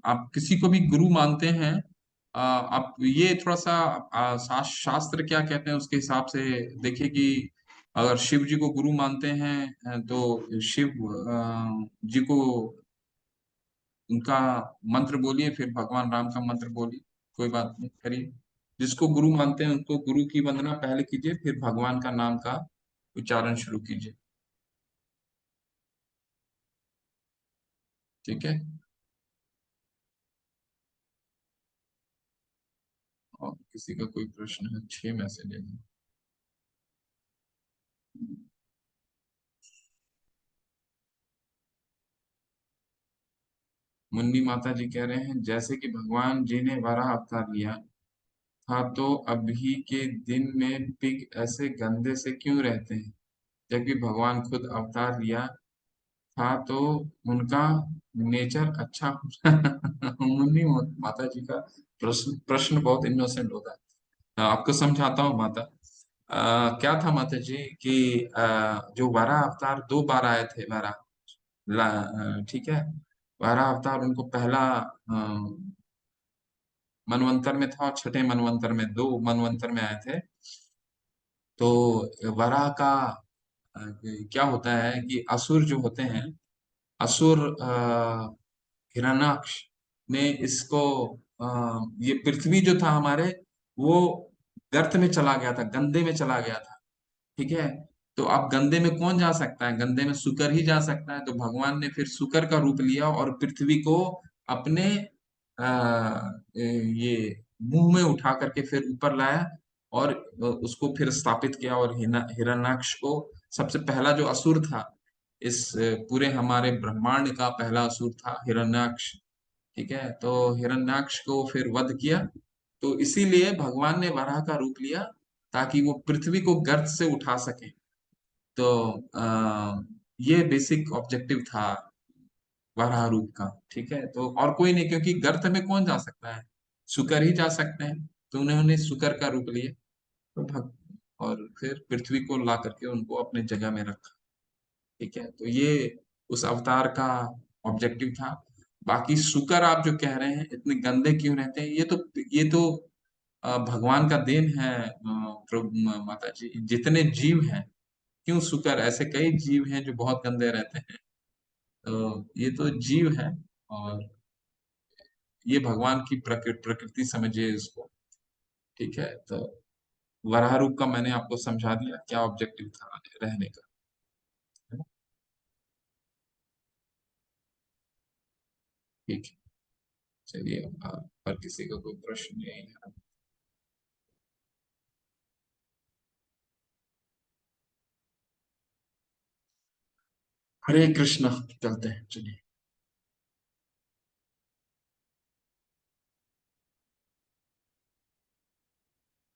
आप किसी को भी गुरु मानते हैं, आप ये थोड़ा सा शास्त्र क्या कहते हैं उसके हिसाब से देखिए कि अगर शिव जी को गुरु मानते हैं, तो शिव जी को उनका मंत्र बोलिए, फिर भगवान राम का मंत्र बोलिए, कोई बात नहीं, करिए। जिसको गुरु मानते हैं उनको गुरु की वंदना पहले कीजिए, फिर भगवान का नाम का उच्चारण शुरू कीजिए। ठीक है। और किसी का कोई प्रश्न है? 6 मैसेज है। मुन्नी माता जी कह रहे हैं, जैसे कि भगवान जी ने वराह अवतार लिया था, तो अभी के दिन में पिग ऐसे गंदे से क्यों रहते हैं, जबकि भगवान खुद अवतार लिया था तो उनका नेचर अच्छा मुन्नी माता जी का प्रश्न प्रश्न बहुत इनोसेंट होता है। आपको समझाता हूँ माता। क्या था माता जी कि जो वारा अवतार 2 बार आए थे, ठीक है। वारा अवतार उनको पहला मनवंतर में था, और छठे मनवंतर में, 2 मनवंतर में आए थे। तो वराह का क्या होता है कि असुर जो होते हैं, असुर हिरण्याक्ष ने इसको ये पृथ्वी जो था हमारे, वो गर्त में चला गया था, गंदे में चला गया था। ठीक है। तो अब गंदे में कौन जा सकता है? गंदे में शुकर ही जा सकता है। तो भगवान ने फिर शुकर का रूप लिया और पृथ्वी को अपने ये मुंह में उठा करके फिर ऊपर लाया, और उसको फिर स्थापित किया। और हिरण्याक्ष को, सबसे पहला जो असुर था इस पूरे हमारे ब्रह्मांड का, पहला असुर था हिरण्याक्ष। ठीक है। तो हिरण्याक्ष को फिर वध किया। तो इसीलिए भगवान ने वराह का रूप लिया, ताकि वो पृथ्वी को गर्त से उठा सके। तो ये बेसिक ऑब्जेक्टिव था वराह रूप का। ठीक है। तो और कोई नहीं, क्योंकि गर्त में कौन जा सकता है? शुकर ही जा सकते हैं। तो उन्होंने शुकर का रूप लिया, तो और फिर पृथ्वी को ला करके उनको अपने जगह में रखा। ठीक है, तो ये उस अवतार का ऑब्जेक्टिव था। बाकी शुकर आप जो कह रहे हैं इतने गंदे क्यों रहते हैं, ये तो भगवान का देन है। माता जी, जितने जीव हैं, क्यों शुकर, ऐसे कई जीव हैं जो बहुत गंदे रहते हैं। तो ये तो जीव है, और ये भगवान की प्रकृति समझिए इसको। ठीक है, तो वराह रूप का मैंने आपको समझा दिया क्या ऑब्जेक्टिव था रहने का, है ना? ठीक है, चलिए, और किसी का कोई प्रश्न नहीं है? हरे कृष्णा, चलते हैं, चलिए।